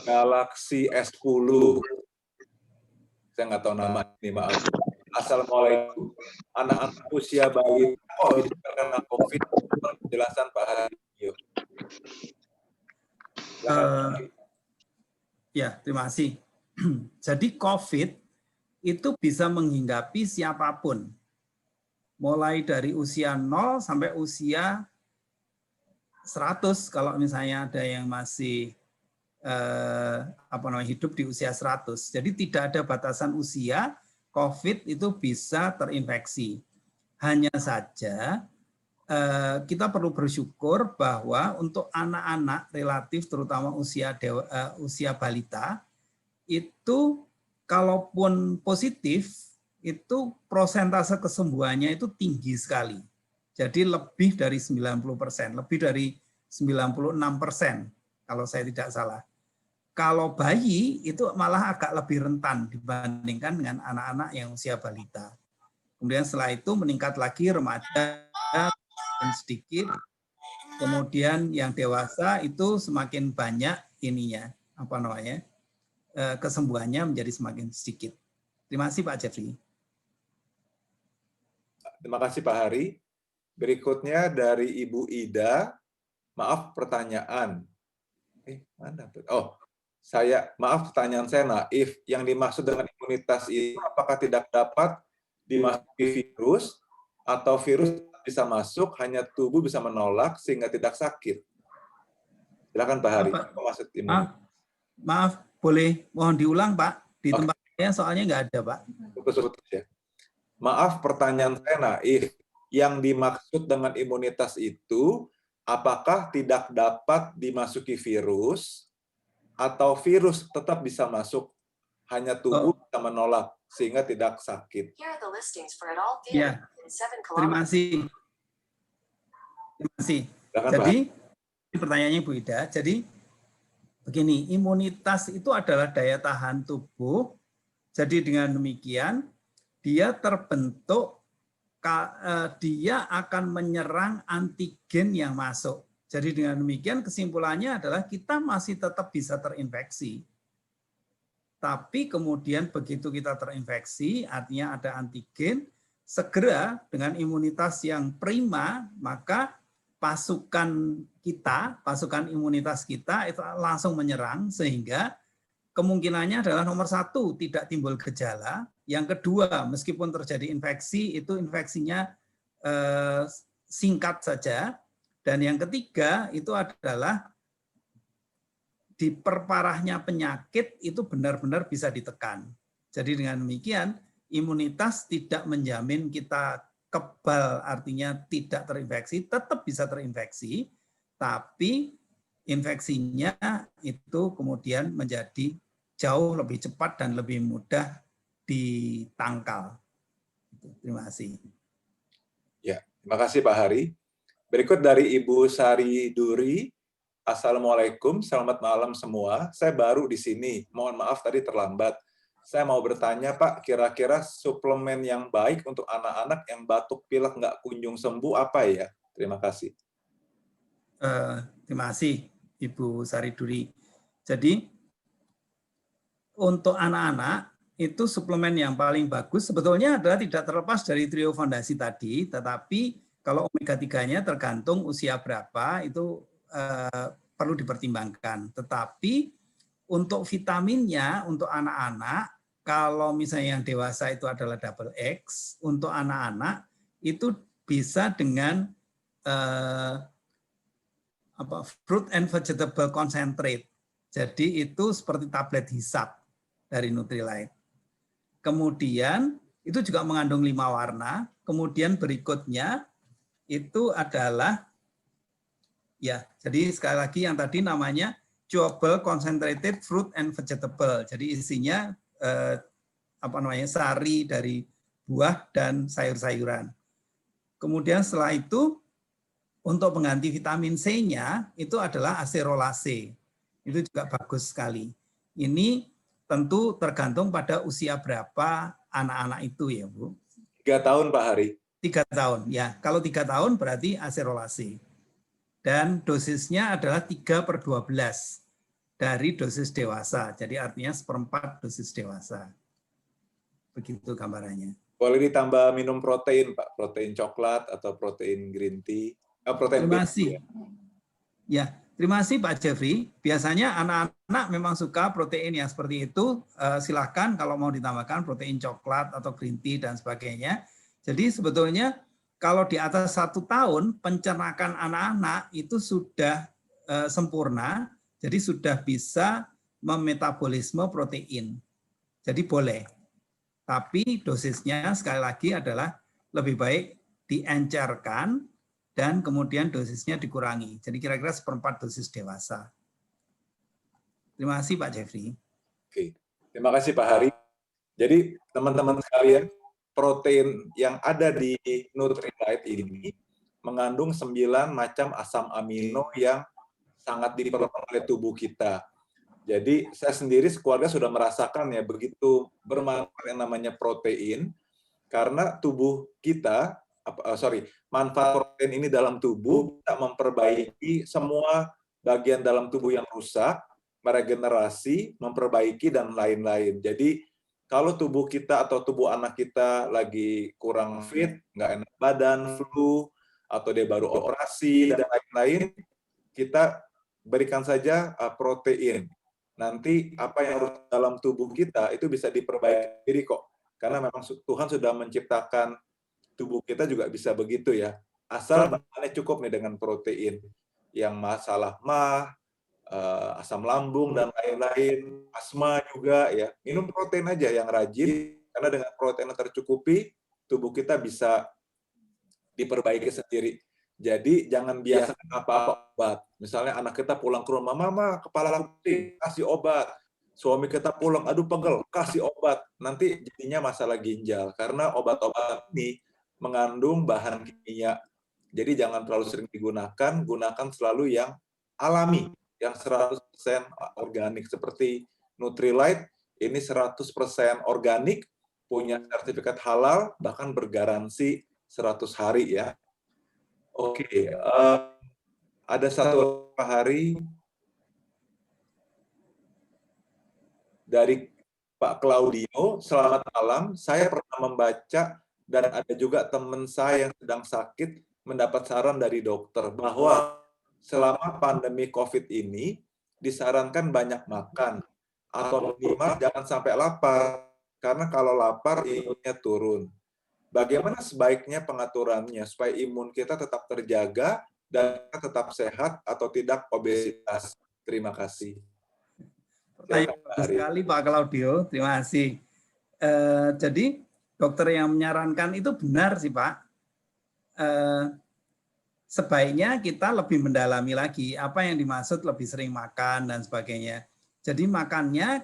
Galaxy S10. Saya nggak tahu nama ini, maaf. Assalamualaikum. Anak-anak usia bayi itu karena COVID. Penjelasan Pak Hari. Ya, terima kasih. Jadi COVID itu bisa menghinggapi siapapun. Mulai dari usia 0 sampai usia 100 kalau misalnya ada yang masih hidup di usia 100. Jadi tidak ada batasan usia, COVID itu bisa terinfeksi. Hanya saja kita perlu bersyukur bahwa untuk anak-anak relatif terutama usia balita itu kalaupun positif itu prosentase kesembuhannya itu tinggi sekali. Jadi lebih dari 90%, lebih dari 96% kalau saya tidak salah. Kalau bayi itu malah agak lebih rentan dibandingkan dengan anak-anak yang usia balita. Kemudian setelah itu meningkat lagi remaja dan sedikit. Kemudian yang dewasa itu semakin banyak ininya, apa namanya, kesembuhannya menjadi semakin sedikit. Terima kasih Pak Jeffrey. Terima kasih Pak Hari. Berikutnya dari Ibu Ida. Maaf pertanyaan. Mana? Oh, maaf pertanyaan saya naif. Yang dimaksud dengan imunitas itu apakah tidak dapat dimasuki virus atau virus bisa masuk hanya tubuh bisa menolak sehingga tidak sakit? Silakan Pak Hari. Apa maksud imunitas? Maaf, boleh mohon diulang Pak. Di tempat saya soalnya nggak ada Pak. Putus-putus ya. Maaf pertanyaan saya naif. Yang dimaksud dengan imunitas itu apakah tidak dapat dimasuki virus atau virus tetap bisa masuk hanya tubuh bisa menolak sehingga tidak sakit? Ya, terima kasih. Terima kasih. Jadi pertanyaannya Bu Ida. Jadi begini, imunitas itu adalah daya tahan tubuh. Jadi dengan demikian dia terbentuk, dia akan menyerang antigen yang masuk. Jadi dengan demikian kesimpulannya adalah kita masih tetap bisa terinfeksi. Tapi kemudian begitu kita terinfeksi, artinya ada antigen, segera dengan imunitas yang prima, maka pasukan imunitas kita itu langsung menyerang, sehingga kemungkinannya adalah nomor 1, tidak timbul gejala. Yang kedua, meskipun terjadi infeksi, itu infeksinya singkat saja. Dan yang ketiga, itu adalah diperparahnya penyakit itu benar-benar bisa ditekan. Jadi dengan demikian, imunitas tidak menjamin kita kebal, artinya tidak terinfeksi, tetap bisa terinfeksi, tapi infeksinya itu kemudian menjadi jauh lebih cepat dan lebih mudah ditangkal. Terima kasih. Ya, terima kasih Pak Hari. Berikut dari Ibu Sari Duri. Assalamualaikum, selamat malam semua. Saya baru di sini, mohon maaf tadi terlambat. Saya mau bertanya Pak, kira-kira suplemen yang baik untuk anak-anak yang batuk pilek nggak kunjung sembuh apa ya? Terima kasih. Terima kasih Ibu Sari Duri. Jadi untuk anak-anak itu suplemen yang paling bagus sebetulnya adalah tidak terlepas dari trio fondasi tadi, tetapi kalau omega 3-nya tergantung usia berapa itu perlu dipertimbangkan. Tetapi untuk vitaminnya untuk anak-anak, kalau misalnya yang dewasa itu adalah double X, untuk anak-anak itu bisa dengan fruit and vegetable concentrate. Jadi itu seperti tablet hisap dari Nutrilite. Kemudian itu juga mengandung 5 warna. Kemudian berikutnya itu adalah jadi sekali lagi yang tadi namanya chewable concentrated fruit and vegetable. Jadi isinya sari dari buah dan sayur-sayuran. Kemudian setelah itu untuk pengganti vitamin C-nya itu adalah acerolase. Itu juga bagus sekali. Ini tentu tergantung pada usia berapa anak-anak itu ya Bu. 3 tahun Pak Hari. 3 tahun ya. Kalau 3 tahun berarti acerolase. Dan dosisnya adalah 3/12 dari dosis dewasa. Jadi artinya 1/4 dosis dewasa. Begitu gambarannya. Boleh ditambah minum protein Pak, protein coklat atau protein green tea. Terima kasih. Ya, terima kasih Pak Jeffrey. Biasanya anak-anak memang suka protein yang seperti itu. Silakan kalau mau ditambahkan protein coklat atau green tea dan sebagainya. Jadi sebetulnya kalau di atas 1 tahun pencernaan anak-anak itu sudah sempurna. Jadi sudah bisa memetabolisme protein. Jadi boleh. Tapi dosisnya sekali lagi adalah lebih baik diencerkan dan kemudian dosisnya dikurangi. Jadi kira-kira 1/4 dosis dewasa. Terima kasih Pak Jeffrey. Oke, terima kasih Pak Hari. Jadi teman-teman sekalian, protein yang ada di Nutrilite ini mengandung 9 macam asam amino yang sangat diperlukan oleh tubuh kita. Jadi saya sendiri sekeluarga sudah merasakan ya begitu bermanfaat yang namanya protein, karena tubuh kita, manfaat protein ini dalam tubuh bisa memperbaiki semua bagian dalam tubuh yang rusak, meregenerasi, memperbaiki, dan lain-lain. Jadi kalau tubuh kita atau tubuh anak kita lagi kurang fit, nggak enak badan, flu, atau dia baru operasi, dan lain-lain, kita berikan saja protein. Nanti apa yang harus dalam tubuh kita itu bisa diperbaiki diri kok. Karena memang Tuhan sudah menciptakan tubuh kita juga bisa begitu ya. Asal bahannya cukup nih dengan protein. Yang masalah asam lambung dan lain-lain, asma juga ya. Minum protein aja yang rajin, karena dengan protein yang tercukupi, tubuh kita bisa diperbaiki sendiri. Jadi jangan biasakan apa-apa obat. Misalnya anak kita pulang ke rumah, mama kepala pusing, kasih obat. Suami kita pulang, aduh pegel, kasih obat. Nanti jadinya masalah ginjal, karena obat-obat ini mengandung bahan kimia. Jadi jangan terlalu sering digunakan, gunakan selalu yang alami, yang 100% organik. Seperti Nutrilite, ini 100% organik, punya sertifikat halal, bahkan bergaransi 100 hari ya. Oke, ada satu hari dari Pak Claudio, selamat malam. Saya pernah membaca dan ada juga teman saya yang sedang sakit mendapat saran dari dokter bahwa selama pandemi COVID ini disarankan banyak makan atau minimal jangan sampai lapar, karena kalau lapar imunnya turun. Bagaimana sebaiknya pengaturannya supaya imun kita tetap terjaga dan kita tetap sehat atau tidak obesitas? Terima kasih. Pertanyaan bagus sekali Pak Claudio, terima kasih. Jadi dokter yang menyarankan itu benar sih Pak. Sebaiknya kita lebih mendalami lagi apa yang dimaksud lebih sering makan dan sebagainya. Jadi makannya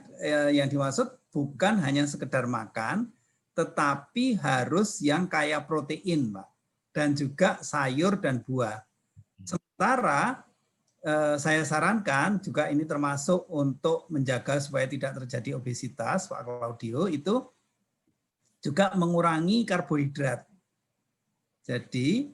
yang dimaksud bukan hanya sekedar makan, tetapi harus yang kaya protein, Pak, dan juga sayur dan buah. Sementara saya sarankan juga ini termasuk untuk menjaga supaya tidak terjadi obesitas, Pak Claudio, itu juga mengurangi karbohidrat. Jadi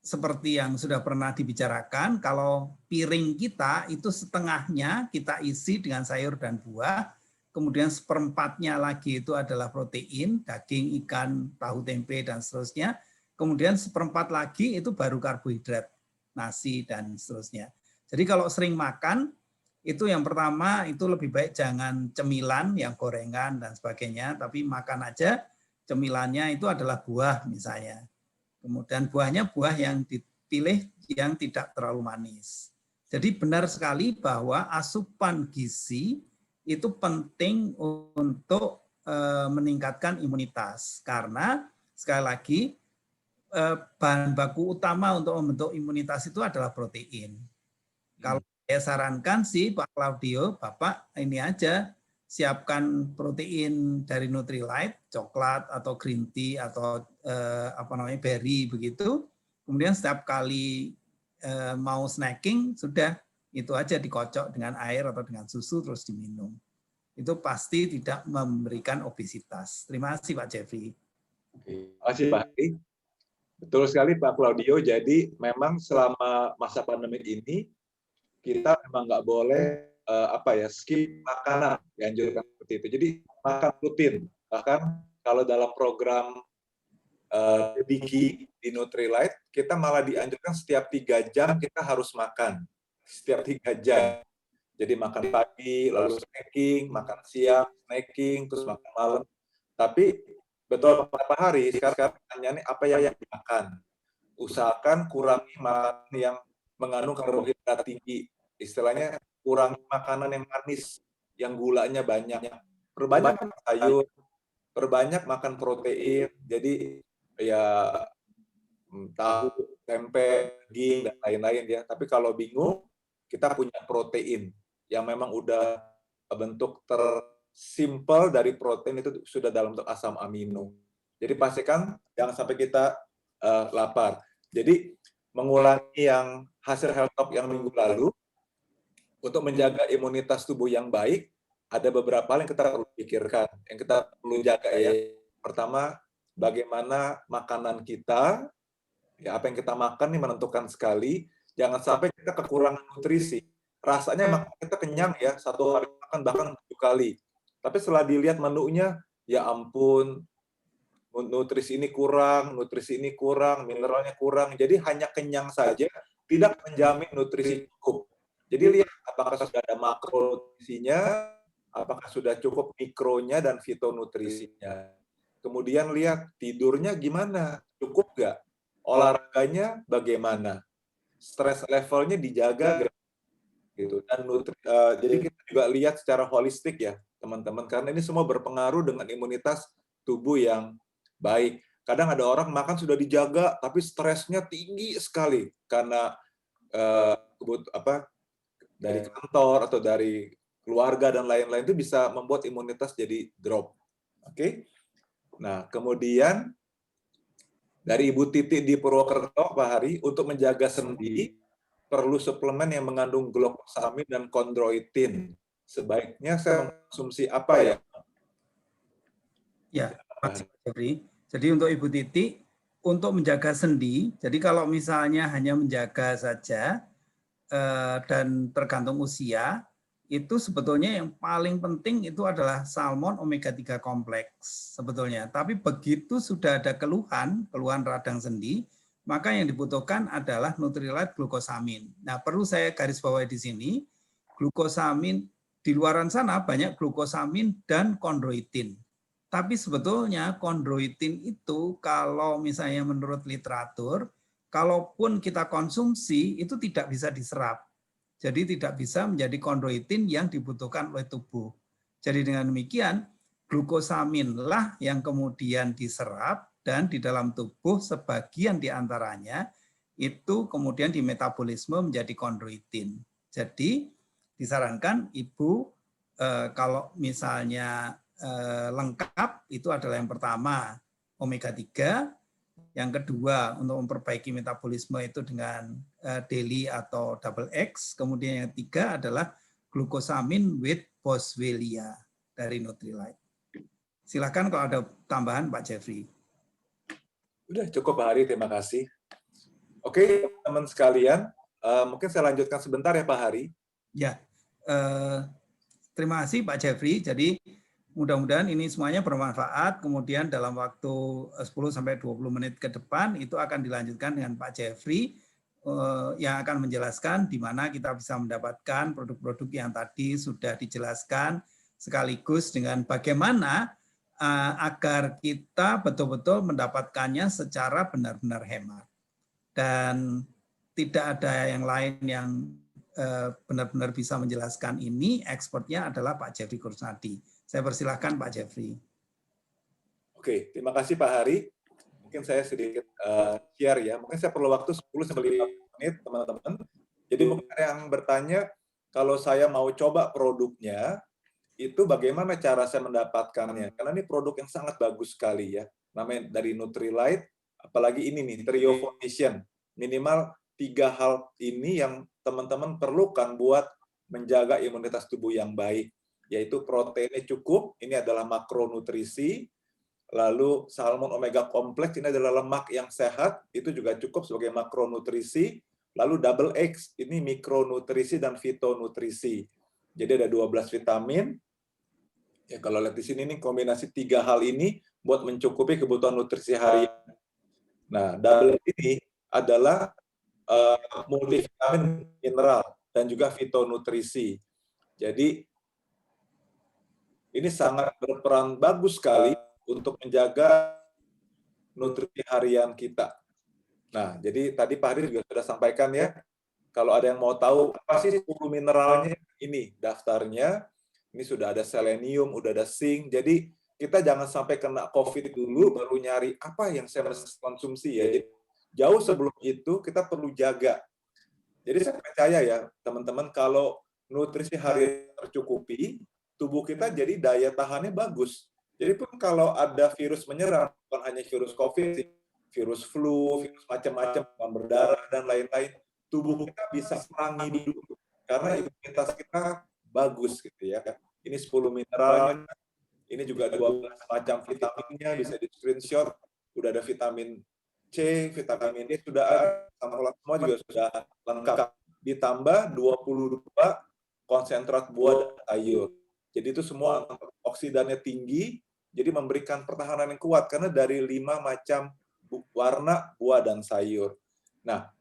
seperti yang sudah pernah dibicarakan, kalau piring kita itu setengahnya kita isi dengan sayur dan buah, kemudian seperempatnya lagi itu adalah protein, daging, ikan, tahu, tempe, dan seterusnya. Kemudian seperempat lagi itu baru karbohidrat, nasi, dan seterusnya. Jadi kalau sering makan, itu yang pertama itu lebih baik jangan cemilan, yang gorengan, dan sebagainya, tapi makan aja, cemilannya itu adalah buah misalnya. Kemudian buahnya buah yang dipilih yang tidak terlalu manis. Jadi benar sekali bahwa asupan gizi itu penting untuk meningkatkan imunitas, karena sekali lagi bahan baku utama untuk membentuk imunitas itu adalah protein. Kalau saya sarankan sih Pak Claudio, Bapak ini aja siapkan protein dari Nutrilite, coklat atau green tea atau berry begitu. Kemudian setiap kali mau snacking sudah itu aja dikocok dengan air atau dengan susu terus diminum. Itu pasti tidak memberikan obesitas. Terima kasih Pak Jeffrey. Terima kasih Pak Hari. Betul sekali Pak Claudio. Jadi memang selama masa pandemi ini kita memang nggak boleh skip makanan, dianjurkan seperti itu. Jadi makan rutin. Bahkan kalau dalam program Diki di Nutrilite, kita malah dianjurkan setiap 3 jam kita harus makan. Setiap 3 jam. Jadi makan pagi, lalu snacking, makan siang, snacking, terus makan malam. Tapi betul beberapa hari, sekarang pertanyaannya apa yang dimakan? Usahakan kurangi makanan yang mengandung karbohidrat tinggi. Istilahnya kurangi makanan yang manis, yang gulanya banyak. Perbanyak makan sayur, perbanyak makan protein. Jadi ya tahu, tempe, daging, dan lain-lain ya. Tapi kalau bingung, kita punya protein yang memang udah bentuk tersimpel dari protein itu sudah dalam bentuk asam amino. Jadi pastikan jangan sampai kita lapar. Jadi mengulangi yang hasil health talk yang minggu lalu, untuk menjaga imunitas tubuh yang baik, ada beberapa hal yang kita perlu pikirkan, yang kita perlu jaga ya. Pertama, bagaimana makanan kita, ya apa yang kita makan ini menentukan sekali. Jangan sampai kita kekurangan nutrisi. Rasanya makan kita kenyang ya, satu hari makan bahkan 7 kali. Tapi setelah dilihat menunya, ya ampun, nutrisi ini kurang, mineralnya kurang. Jadi hanya kenyang saja, tidak menjamin nutrisi cukup. Jadi lihat apakah sudah ada makronutrisinya, apakah sudah cukup mikronya dan fitonutrisinya. Kemudian lihat tidurnya gimana, cukup nggak? Olahraganya bagaimana? Stres levelnya dijaga gitu. Dan jadi kita juga lihat secara holistik ya, teman-teman, karena ini semua berpengaruh dengan imunitas tubuh yang baik. Kadang ada orang makan sudah dijaga, tapi stresnya tinggi sekali karena dari kantor atau dari keluarga dan lain-lain, itu bisa membuat imunitas jadi drop. Oke? Nah, kemudian dari Ibu Titi di Purwokerto, Pak Hari, untuk menjaga sendi, perlu suplemen yang mengandung glukosamin dan kondroitin. Sebaiknya saya mengkonsumsi apa ya? Ya, Pak Jeffrey. Jadi untuk Ibu Titi, untuk menjaga sendi, jadi kalau misalnya hanya menjaga saja, dan tergantung usia, itu sebetulnya yang paling penting itu adalah salmon omega 3 kompleks sebetulnya. Tapi begitu sudah ada keluhan radang sendi, maka yang dibutuhkan adalah Nutrilite glukosamin. Nah, perlu saya garis bawahi di sini, glukosamin di luaran sana banyak glukosamin dan kondroitin. Tapi sebetulnya kondroitin itu kalau misalnya menurut literatur, kalaupun kita konsumsi itu tidak bisa diserap. Jadi tidak bisa menjadi kondroitin yang dibutuhkan oleh tubuh. Jadi dengan demikian, glukosaminlah yang kemudian diserap dan di dalam tubuh sebagian diantaranya itu kemudian dimetabolisme menjadi kondroitin. Jadi disarankan Ibu kalau misalnya lengkap itu adalah yang pertama omega 3, yang kedua untuk memperbaiki metabolisme itu dengan daily atau double X, kemudian yang ketiga adalah glukosamin with boswellia dari Nutrilite. Silakan kalau ada tambahan Pak Jeffrey. Udah cukup Pak Hari, terima kasih. Oke, teman-teman sekalian, mungkin saya lanjutkan sebentar ya Pak Hari. Ya, terima kasih Pak Jeffrey. Jadi mudah-mudahan ini semuanya bermanfaat. Kemudian dalam waktu 10-20 menit ke depan itu akan dilanjutkan dengan Pak Jeffrey yang akan menjelaskan di mana kita bisa mendapatkan produk-produk yang tadi sudah dijelaskan, sekaligus dengan bagaimana agar kita betul-betul mendapatkannya secara benar-benar hemat. Dan tidak ada yang lain yang benar-benar bisa menjelaskan ini, expertnya adalah Pak Jeffrey Kursnadi. Saya persilahkan Pak Jeffrey. Oke, terima kasih Pak Hari. Mungkin saya sedikit share ya. Mungkin saya perlu waktu 10-15 menit, teman-teman. Jadi mungkin ada yang bertanya, kalau saya mau coba produknya, itu bagaimana cara saya mendapatkannya? Karena ini produk yang sangat bagus sekali ya. Namanya dari Nutrilite, apalagi ini nih, Trio Foundation. Minimal 3 hal ini yang teman-teman perlukan buat menjaga imunitas tubuh yang baik, yaitu proteinnya cukup, ini adalah makronutrisi, lalu salmon omega kompleks, ini adalah lemak yang sehat, itu juga cukup sebagai makronutrisi, lalu double X, ini mikronutrisi dan fitonutrisi. Jadi ada 12 vitamin. Ya kalau lihat di sini nih kombinasi 3 hal ini buat mencukupi kebutuhan nutrisi harian. Nah, double ini adalah multivitamin mineral dan juga fitonutrisi. Jadi ini sangat berperan bagus sekali untuk menjaga nutrisi harian kita. Nah, jadi tadi Pak Hari juga sudah sampaikan ya, kalau ada yang mau tahu apa sih 10 mineralnya, ini daftarnya. Ini sudah ada selenium, udah ada zinc. Jadi kita jangan sampai kena COVID dulu baru nyari apa yang saya harus konsumsi ya. Jadi, jauh sebelum itu kita perlu jaga. Jadi saya percaya ya teman-teman, kalau nutrisi harian tercukupi, tubuh kita jadi daya tahannya bagus. Jadi pun kalau ada virus menyerang, bukan hanya virus COVID, virus flu, virus macam-macam, demam berdarah, dan lain-lain, tubuh kita bisa serangi dulu. Karena imunitas kita bagus gitu ya. Ini 10 mineral, ini juga 12 macam vitaminnya, bisa di screenshot. Udah ada vitamin C, vitamin D sudah ada, semua juga sudah lengkap. Ditambah 22 konsentrat buah dan sayur. Jadi itu semua oksidannya tinggi, jadi memberikan pertahanan yang kuat karena dari 5 macam warna buah dan sayur. Nah,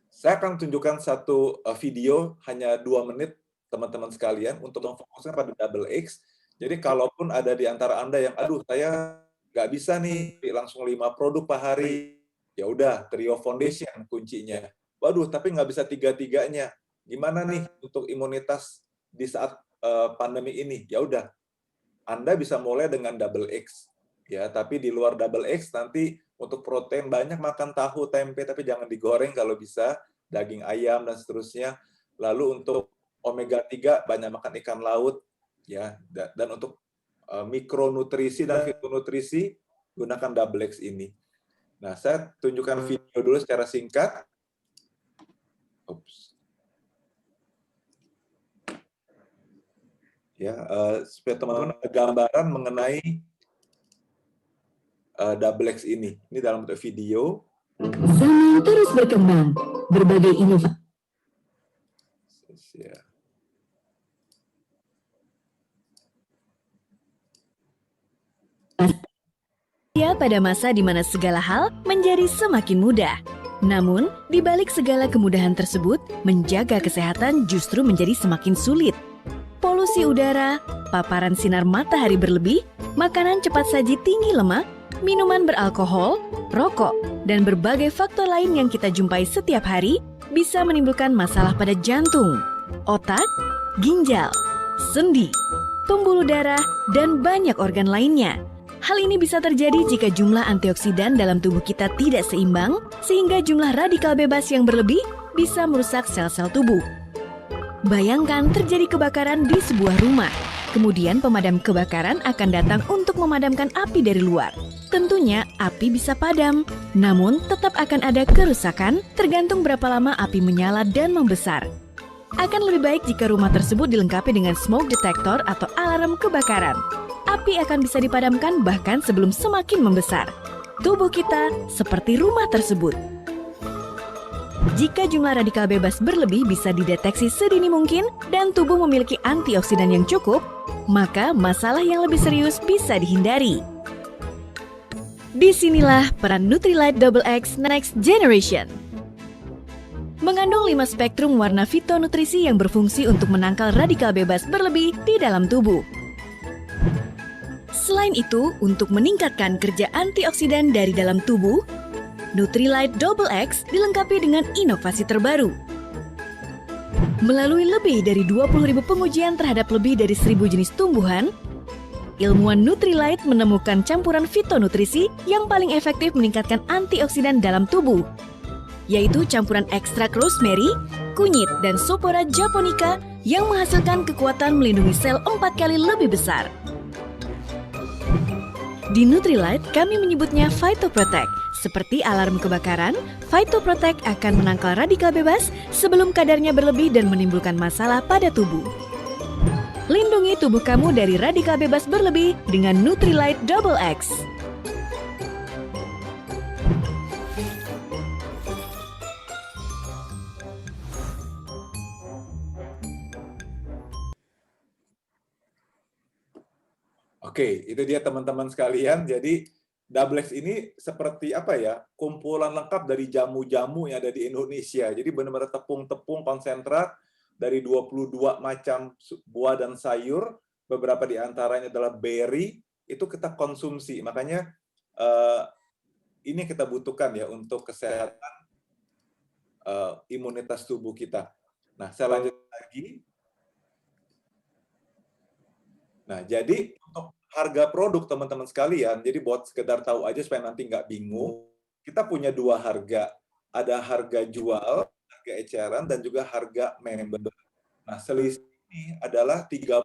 saya akan tunjukkan satu video hanya 2 menit teman-teman sekalian untuk memfokuskan pada double X. Jadi kalaupun ada di antara Anda yang aduh saya nggak bisa nih langsung 5 produk per hari, ya udah Trio Foundation kuncinya. Waduh, tapi nggak bisa tiga-tiganya. Gimana nih untuk imunitas di saat pandemi ini? Ya udah, Anda bisa mulai dengan double X. Ya, tapi di luar double X nanti untuk protein banyak makan tahu, tempe, tapi jangan digoreng kalau bisa, daging ayam dan seterusnya. Lalu untuk omega 3 banyak makan ikan laut, ya. Dan untuk mikronutrisi dan fitonutrisi gunakan double X ini. Nah, saya tunjukkan video dulu secara singkat. Oops. Ya, supaya teman-teman ada gambaran mengenai double X ini. Ini dalam bentuk video. Zaman terus berkembang, berbagai inovasi. Ya, pada masa di mana segala hal menjadi semakin mudah. Namun, di balik segala kemudahan tersebut, menjaga kesehatan justru menjadi semakin sulit. Polusi udara, paparan sinar matahari berlebih, makanan cepat saji tinggi lemak, minuman beralkohol, rokok, dan berbagai faktor lain yang kita jumpai setiap hari bisa menimbulkan masalah pada jantung, otak, ginjal, sendi, pembuluh darah, dan banyak organ lainnya. Hal ini bisa terjadi jika jumlah antioksidan dalam tubuh kita tidak seimbang, sehingga jumlah radikal bebas yang berlebih bisa merusak sel-sel tubuh. Bayangkan terjadi kebakaran di sebuah rumah. Kemudian pemadam kebakaran akan datang untuk memadamkan api dari luar. Tentunya api bisa padam, namun tetap akan ada kerusakan tergantung berapa lama api menyala dan membesar. Akan lebih baik jika rumah tersebut dilengkapi dengan smoke detector atau alarm kebakaran. Api akan bisa dipadamkan bahkan sebelum semakin membesar. Tubuh kita seperti rumah tersebut. Jika jumlah radikal bebas berlebih bisa dideteksi sedini mungkin dan tubuh memiliki antioksidan yang cukup, maka masalah yang lebih serius bisa dihindari. Disinilah peran Nutrilite Double X Next Generation. Mengandung 5 spektrum warna fitonutrisi yang berfungsi untuk menangkal radikal bebas berlebih di dalam tubuh. Selain itu, untuk meningkatkan kerja antioksidan dari dalam tubuh, Nutrilite Double X dilengkapi dengan inovasi terbaru. Melalui lebih dari 20.000 pengujian terhadap lebih dari 1.000 jenis tumbuhan, ilmuwan Nutrilite menemukan campuran fitonutrisi yang paling efektif meningkatkan antioksidan dalam tubuh, yaitu campuran ekstrak rosemary, kunyit, dan Sophora japonica yang menghasilkan kekuatan melindungi sel 4 kali lebih besar. Di Nutrilite, kami menyebutnya Phytoprotect. Seperti alarm kebakaran, Phytoprotect akan menangkal radikal bebas sebelum kadarnya berlebih dan menimbulkan masalah pada tubuh. Lindungi tubuh kamu dari radikal bebas berlebih dengan Nutrilite Double X. Oke, itu dia teman-teman sekalian. Jadi double X ini seperti apa ya? Kumpulan lengkap dari jamu-jamu yang ada di Indonesia. Jadi benar-benar tepung-tepung konsentrat dari 22 macam buah dan sayur, beberapa di antaranya adalah berry, itu kita konsumsi. Makanya ini kita butuhkan ya untuk kesehatan imunitas tubuh kita. Nah, saya lanjut lagi. Nah, jadi untuk harga produk teman-teman sekalian, jadi buat sekedar tahu aja supaya nanti nggak bingung, kita punya 2 harga. Ada harga jual, harga eceran, dan juga harga member. Nah, selisih ini adalah 30%.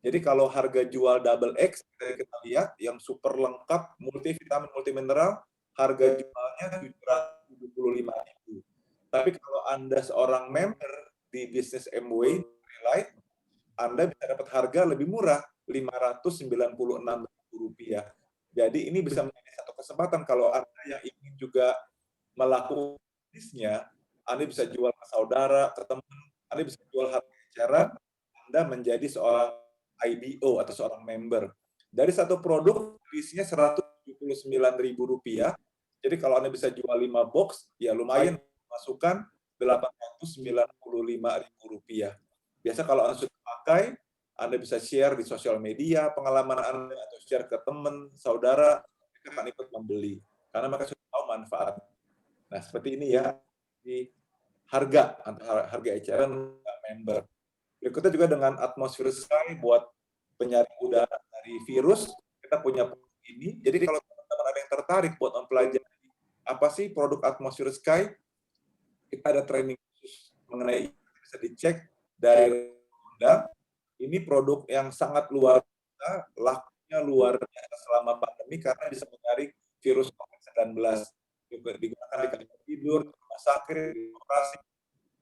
Jadi kalau harga jual double X, kita lihat yang super lengkap, multivitamin, multimineral, harga jualnya 775.000. Tapi kalau Anda seorang member di bisnis Amway Relight, Anda bisa dapat harga lebih murah, Rp596.000. Jadi ini bisa menjadi satu kesempatan kalau Anda yang ingin juga melakukan bisnisnya, Anda bisa jual ke saudara, ke teman, Anda bisa jual harga eceran, Anda menjadi seorang IBO atau seorang member. Dari satu produk isinya Rp179.000. Jadi kalau Anda bisa jual 5 box, ya lumayan masukkan Rp895.000. Biasa kalau Anda sudah pakai, Anda bisa share di sosial media pengalaman Anda atau share ke teman, saudara, mereka akan ikut membeli karena mereka sudah tahu manfaat. Nah, seperti ini ya di harga antara harga eceran dan member. Berikutnya juga dengan Atmosphere Sky buat penyaring udara dari virus, kita punya produk ini. Jadi kalau teman-teman ada yang tertarik buat mempelajari apa sih produk Atmosphere Sky, kita ada training khusus mengenai ini, bisa dicek dari undang. Ini produk yang sangat luar biasa, lakunya luar biasa selama pandemi karena bisa menyaring virus COVID-19. Digunakan di kamar tidur, di rumah sakit, di operasi.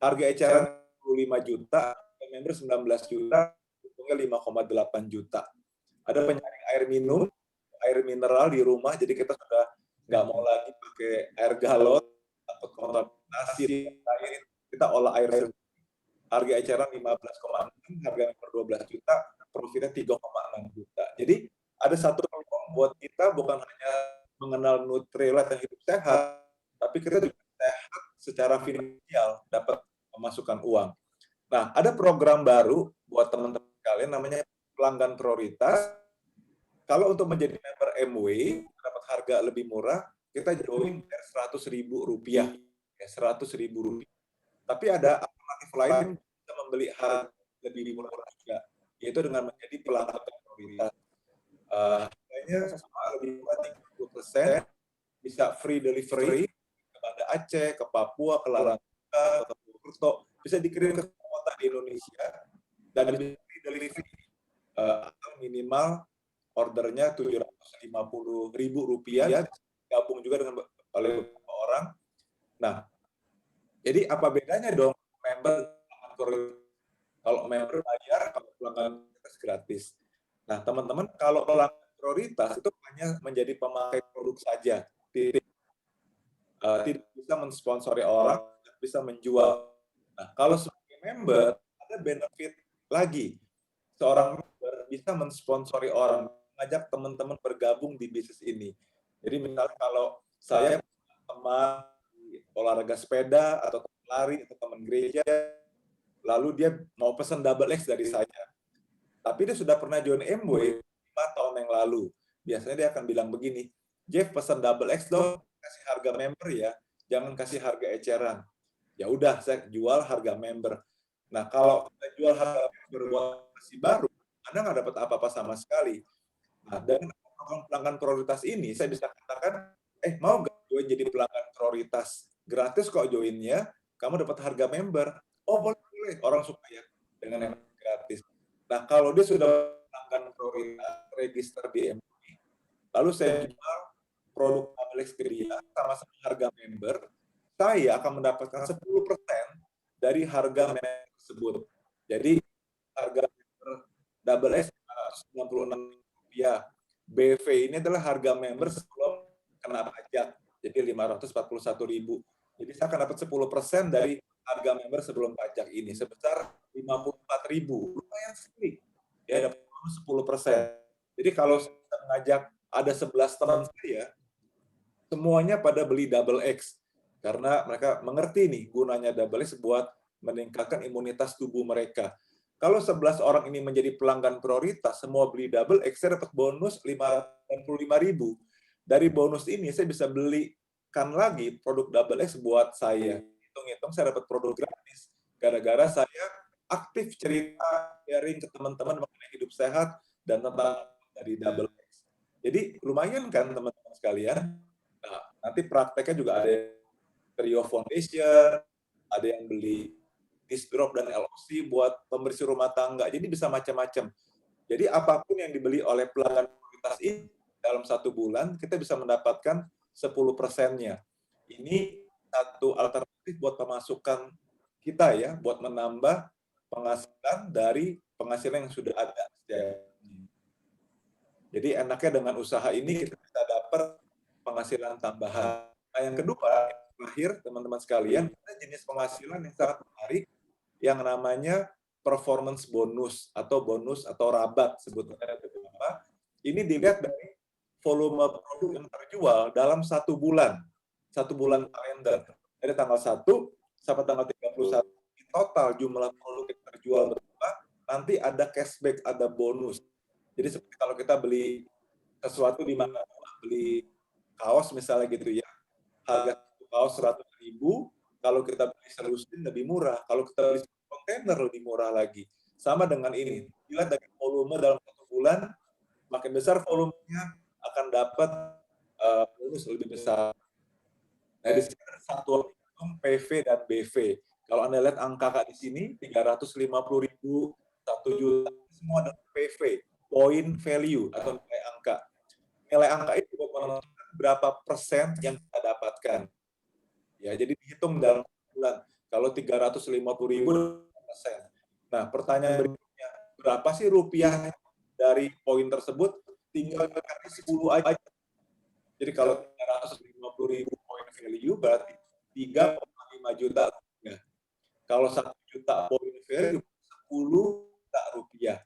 Harga eceran 25 juta, member 19 juta, untungnya 5,8 juta. Ada penyaring air minum, air mineral di rumah, jadi kita sudah nggak mau lagi pakai air galon atau kontaminasi air, kita olah air sendiri. Harga eceran 15,6, harga member 12 juta, profitnya 3,6 juta. Jadi ada satu peluang buat kita bukan hanya mengenal Nutrilite dan hidup sehat, tapi kita juga sehat secara finansial, dapat memasukkan uang. Nah, ada program baru buat teman-teman kalian namanya pelanggan prioritas. Kalau untuk menjadi member Amway, dapat harga lebih murah, kita join Rp100.000, ya, Rp100.000. Tapi ada alternatif lain bisa membeli harga lebih murah juga, yaitu dengan menjadi pelanggan prioritas. Harganya sama lebih murah 30%, bisa free delivery ke Banda Aceh, ke Papua, ke Langka, ke Purwokerto, bisa dikirim ke kota di Indonesia dan bisa free delivery atau minimal ordernya Rp750.000, gabung juga dengan oleh beberapa orang. Nah, jadi apa bedanya dong member? Kalau member bayar, kalau pelanggan gratis. Nah, teman-teman, kalau pelanggan prioritas itu hanya menjadi pemakai produk saja, tidak bisa mensponsori orang, tidak bisa menjual. Nah, kalau sebagai member ada benefit lagi. Seorang member bisa mensponsori orang, mengajak teman-teman bergabung di bisnis ini. Jadi misalnya kalau saya teman olahraga sepeda atau teman lari atau teman gereja, lalu dia mau pesan double X dari saya, tapi dia sudah pernah join Amway 5 tahun yang lalu. Biasanya dia akan bilang begini, Jeff pesan double X dong, kasih harga member ya, jangan kasih harga eceran. Ya udah, saya jual harga member. Nah, kalau kita jual harga member buat masih baru, Anda nggak dapat apa-apa sama sekali. Nah, dengan pelanggan prioritas ini, saya bisa katakan, mau nggak join jadi pelanggan prioritas? Gratis kok joinnya, kamu dapat harga member. Oh, boleh, orang suka ya dengan yang gratis. Nah, kalau dia sudah pelanggan prioritas, register di Amway, lalu saya jual produk Double X ke dia, sama-sama harga member, saya akan mendapatkan 10% dari harga member tersebut. Jadi, harga member Double X Rp596. BV ini adalah harga member sebelum kena pajak, jadi Rp541.000. Jadi saya akan dapat 10% dari harga member sebelum pajak ini sebesar Rp54.000. Lumayan sekali. Ya, dapat 10%. Jadi kalau saya mengajak ada 11 teman saya, semuanya pada beli Double X karena mereka mengerti nih gunanya Double X buat meningkatkan imunitas tubuh mereka. Kalau 11 orang ini menjadi pelanggan prioritas, semua beli Double X, saya dapat bonus Rp55.000. Dari bonus ini saya bisa belikan lagi produk Double X buat saya. Hitung-hitung saya dapat produk gratis. Gara-gara saya aktif cerita, sharing ke teman-teman mengenai hidup sehat dan tentang dari Double X. Jadi lumayan kan teman-teman sekalian. Nah, nanti prakteknya juga ada Trio Foundation, ada yang beli Disdrop dan LOC buat pembersih rumah tangga. Jadi bisa macam-macam. Jadi apapun yang dibeli oleh pelanggan prioritas ini dalam 1 bulan, kita bisa mendapatkan 10%-nya. Ini satu alternatif buat pemasukan kita ya, buat menambah penghasilan dari penghasilan yang sudah ada. Jadi enaknya dengan usaha ini kita bisa dapat penghasilan tambahan. Nah, yang kedua, yang terakhir teman-teman sekalian, ada jenis penghasilan yang sangat menarik yang namanya performance bonus atau rabat sebutnya. Ini dilihat dari volume produk yang terjual dalam 1 bulan kalender. Dari tanggal 1 sampai tanggal 31 total jumlah produk yang terjual berapa, nanti ada cashback, ada bonus. Jadi seperti kalau kita beli sesuatu di mana, beli kaos misalnya gitu ya, harga kaos 100.000, kalau kita beli selusin lebih murah, kalau kita beli kontainer lebih murah lagi. Sama dengan ini, dilihat dari volume dalam 1 bulan, makin besar volumenya akan dapat bonus lebih besar. Nah, di sini ada satuan hitung PV dan BV. Kalau Anda lihat angka di sini, 350.000, 1 juta, semua adalah PV, point value atau nilai angka. Nilai angka itu menentukan berapa persen yang kita dapatkan. Ya, jadi dihitung dalam bulan. Kalau 350.000 persen. Nah, pertanyaan berikutnya, berapa sih rupiah dari poin tersebut? Tinggal kali 10 aja. Jadi kalau 350.000 poin value berarti 3,5 juta rupiah. Kalau 1 juta poin value 10 juta rupiah.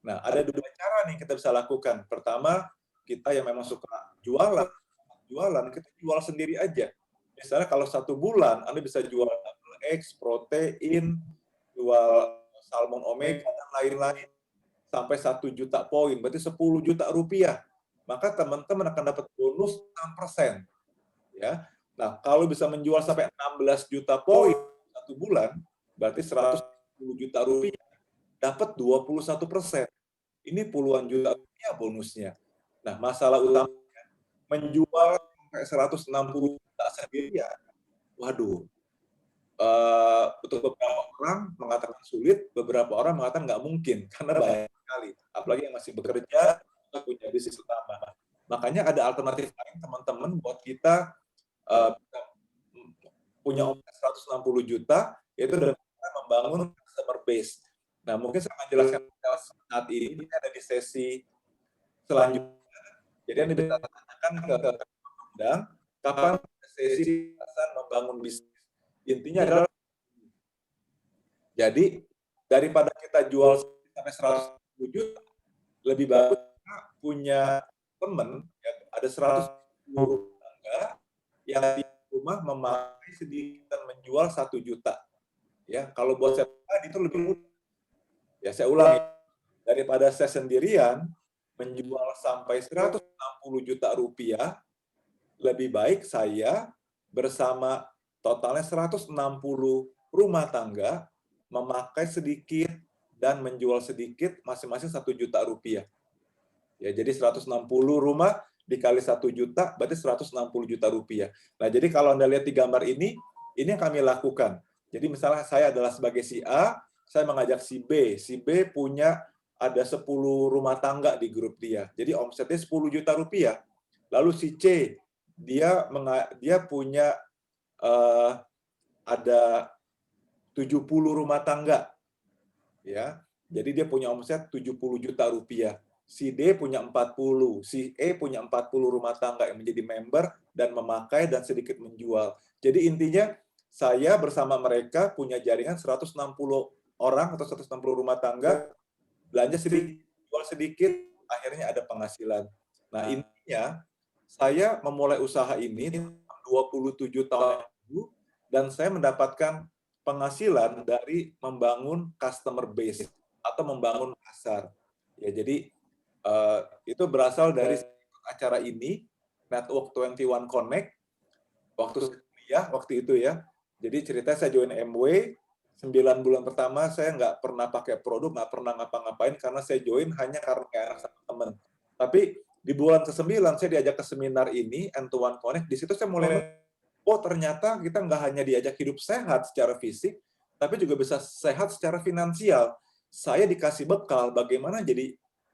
Nah, ada 2 cara nih kita bisa lakukan. Pertama, kita yang memang suka jualan, kita jual sendiri aja. Misalnya kalau 1 bulan, Anda bisa jual double X, protein, jual salmon omega, dan lain-lain. Sampai 1 juta poin, berarti 10 juta rupiah. Maka teman-teman akan dapat bonus 6%. Ya. Nah, kalau bisa menjual sampai 16 juta poin 1 bulan, berarti 110 juta rupiah, dapat 21%. Ini puluhan juta rupiah bonusnya. Nah, masalah utamanya menjual sampai 160 juta sendiri ya, waduh. Untuk beberapa orang mengatakan sulit, beberapa orang mengatakan nggak mungkin, karena banyak sekali. Apalagi yang masih bekerja, atau punya bisnis utama. Makanya ada alternatif lain, teman-teman, buat kita punya omset 160 juta, yaitu dengan membangun customer base. Nah, mungkin saya akan jelaskan saat ini ada di sesi selanjutnya. Jadi Anda bisa tanyakan ke undang kapan sesi membangun bisnis. Intinya adalah, jadi daripada kita jual sampai 110 juta, lebih bagus kita punya teman, ya, ada 110 tetangga yang di rumah memakai sedikit dan menjual 1 juta. Ya, kalau buat saya itu lebih mudah. Ya, saya ulangi, daripada saya sendirian menjual sampai 160 juta rupiah, lebih baik saya bersama totalnya 160 rumah tangga memakai sedikit dan menjual sedikit masing-masing 1 juta rupiah. Ya, jadi 160 rumah dikali 1 juta berarti 160 juta rupiah. Nah, jadi kalau Anda lihat di gambar ini yang kami lakukan. Jadi misalnya saya adalah sebagai si A, saya mengajak si B. Si B punya ada 10 rumah tangga di grup dia. Jadi omsetnya 10 juta rupiah. Lalu si C, dia punya ada 70 rumah tangga. Ya. Jadi dia punya omset 70 juta rupiah. Si D punya 40, si E punya 40 rumah tangga yang menjadi member dan memakai dan sedikit menjual. Jadi intinya saya bersama mereka punya jaringan 160 orang atau 160 rumah tangga, belanja sedikit, jual sedikit, akhirnya ada penghasilan. Nah, intinya saya memulai usaha ini 27 tahun lalu dan saya mendapatkan penghasilan dari membangun customer base atau membangun pasar. Ya, jadi itu berasal dari acara ini, Network 21 Connect, waktu kuliah waktu itu ya. Jadi ceritanya saya join MW, 9 bulan pertama saya nggak pernah pakai produk, nggak pernah ngapa-ngapain karena saya join hanya karena enak sama teman. Tapi di bulan ke-9 saya diajak ke seminar ini, N21 Connect, di situ saya mulai, oh ternyata kita nggak hanya diajak hidup sehat secara fisik, tapi juga bisa sehat secara finansial. Saya dikasih bekal bagaimana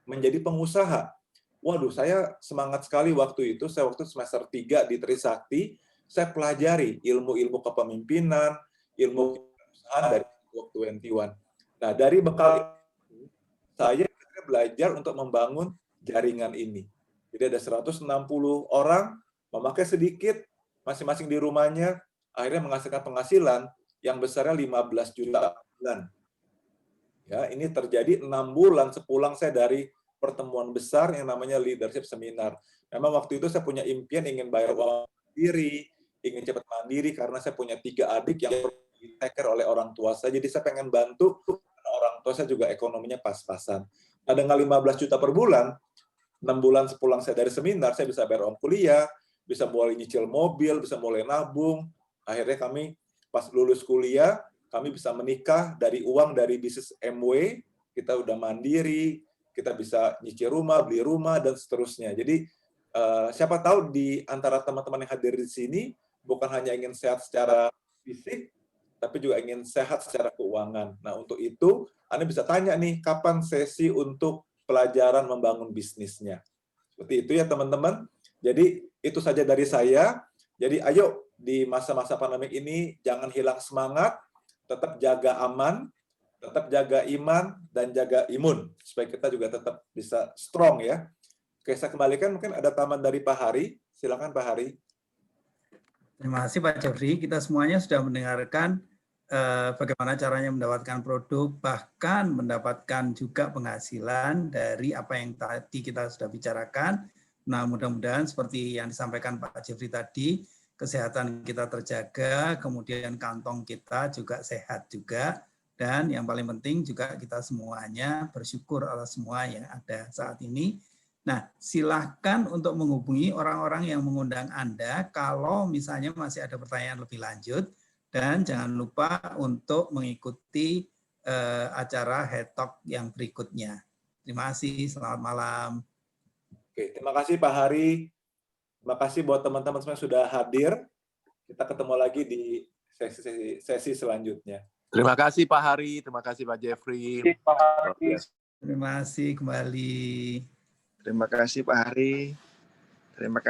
menjadi pengusaha. waduh, saya semangat sekali waktu itu. Saya waktu semester 3 di Trisakti, saya pelajari ilmu-ilmu kepemimpinan, ilmu perusahaan dari Work 21. Nah, dari bekal itu, saya belajar untuk membangun jaringan ini. Jadi ada 160 orang, memakai sedikit, masing-masing di rumahnya, akhirnya menghasilkan penghasilan yang besarnya 15 juta bulan. Ya, ini terjadi 6 bulan sepulang saya dari pertemuan besar yang namanya leadership seminar. Memang waktu itu saya punya impian ingin bayar uang sendiri, ingin cepat mandiri karena saya punya 3 adik yang di take care oleh orang tua saya. Jadi saya pengen bantu orang tua saya juga ekonominya pas-pasan. Nah, dengan 15 juta per bulan, 6 bulan sepulang saya dari seminar, saya bisa bayar uang kuliah, bisa mulai nyicil mobil, bisa mulai nabung. Akhirnya kami pas lulus kuliah, kami bisa menikah dari uang dari bisnis MW, kita udah mandiri, kita bisa nyicil rumah, beli rumah, dan seterusnya. Jadi siapa tahu di antara teman-teman yang hadir di sini, bukan hanya ingin sehat secara fisik, tapi juga ingin sehat secara keuangan. Nah, untuk itu, Anda bisa tanya nih, kapan sesi untuk pelajaran membangun bisnisnya. Seperti itu ya teman-teman. Jadi itu saja dari saya. Jadi ayo di masa-masa pandemi ini jangan hilang semangat, tetap jaga aman, tetap jaga iman, dan jaga imun. Supaya kita juga tetap bisa strong ya. Oke, saya kembalikan mungkin ada tambahan dari Pak Hari. Silakan Pak Hari. Terima kasih Pak Jeffrey. Kita semuanya sudah mendengarkan bagaimana caranya mendapatkan produk, bahkan mendapatkan juga penghasilan dari apa yang tadi kita sudah bicarakan. Nah, mudah-mudahan seperti yang disampaikan Pak Jeffrey tadi, kesehatan kita terjaga, kemudian kantong kita juga sehat juga, dan yang paling penting juga kita semuanya bersyukur atas semua yang ada saat ini. Nah, silahkan untuk menghubungi orang-orang yang mengundang Anda kalau misalnya masih ada pertanyaan lebih lanjut, dan jangan lupa untuk mengikuti acara Head Talk yang berikutnya. Terima kasih, selamat malam. Oke, terima kasih Pak Hari. Terima kasih buat teman-teman semua yang sudah hadir. Kita ketemu lagi di sesi selanjutnya. Terima kasih Pak Hari, terima kasih Pak Jeffrey. Terima kasih kembali. Terima kasih Pak Hari. Terima kasih.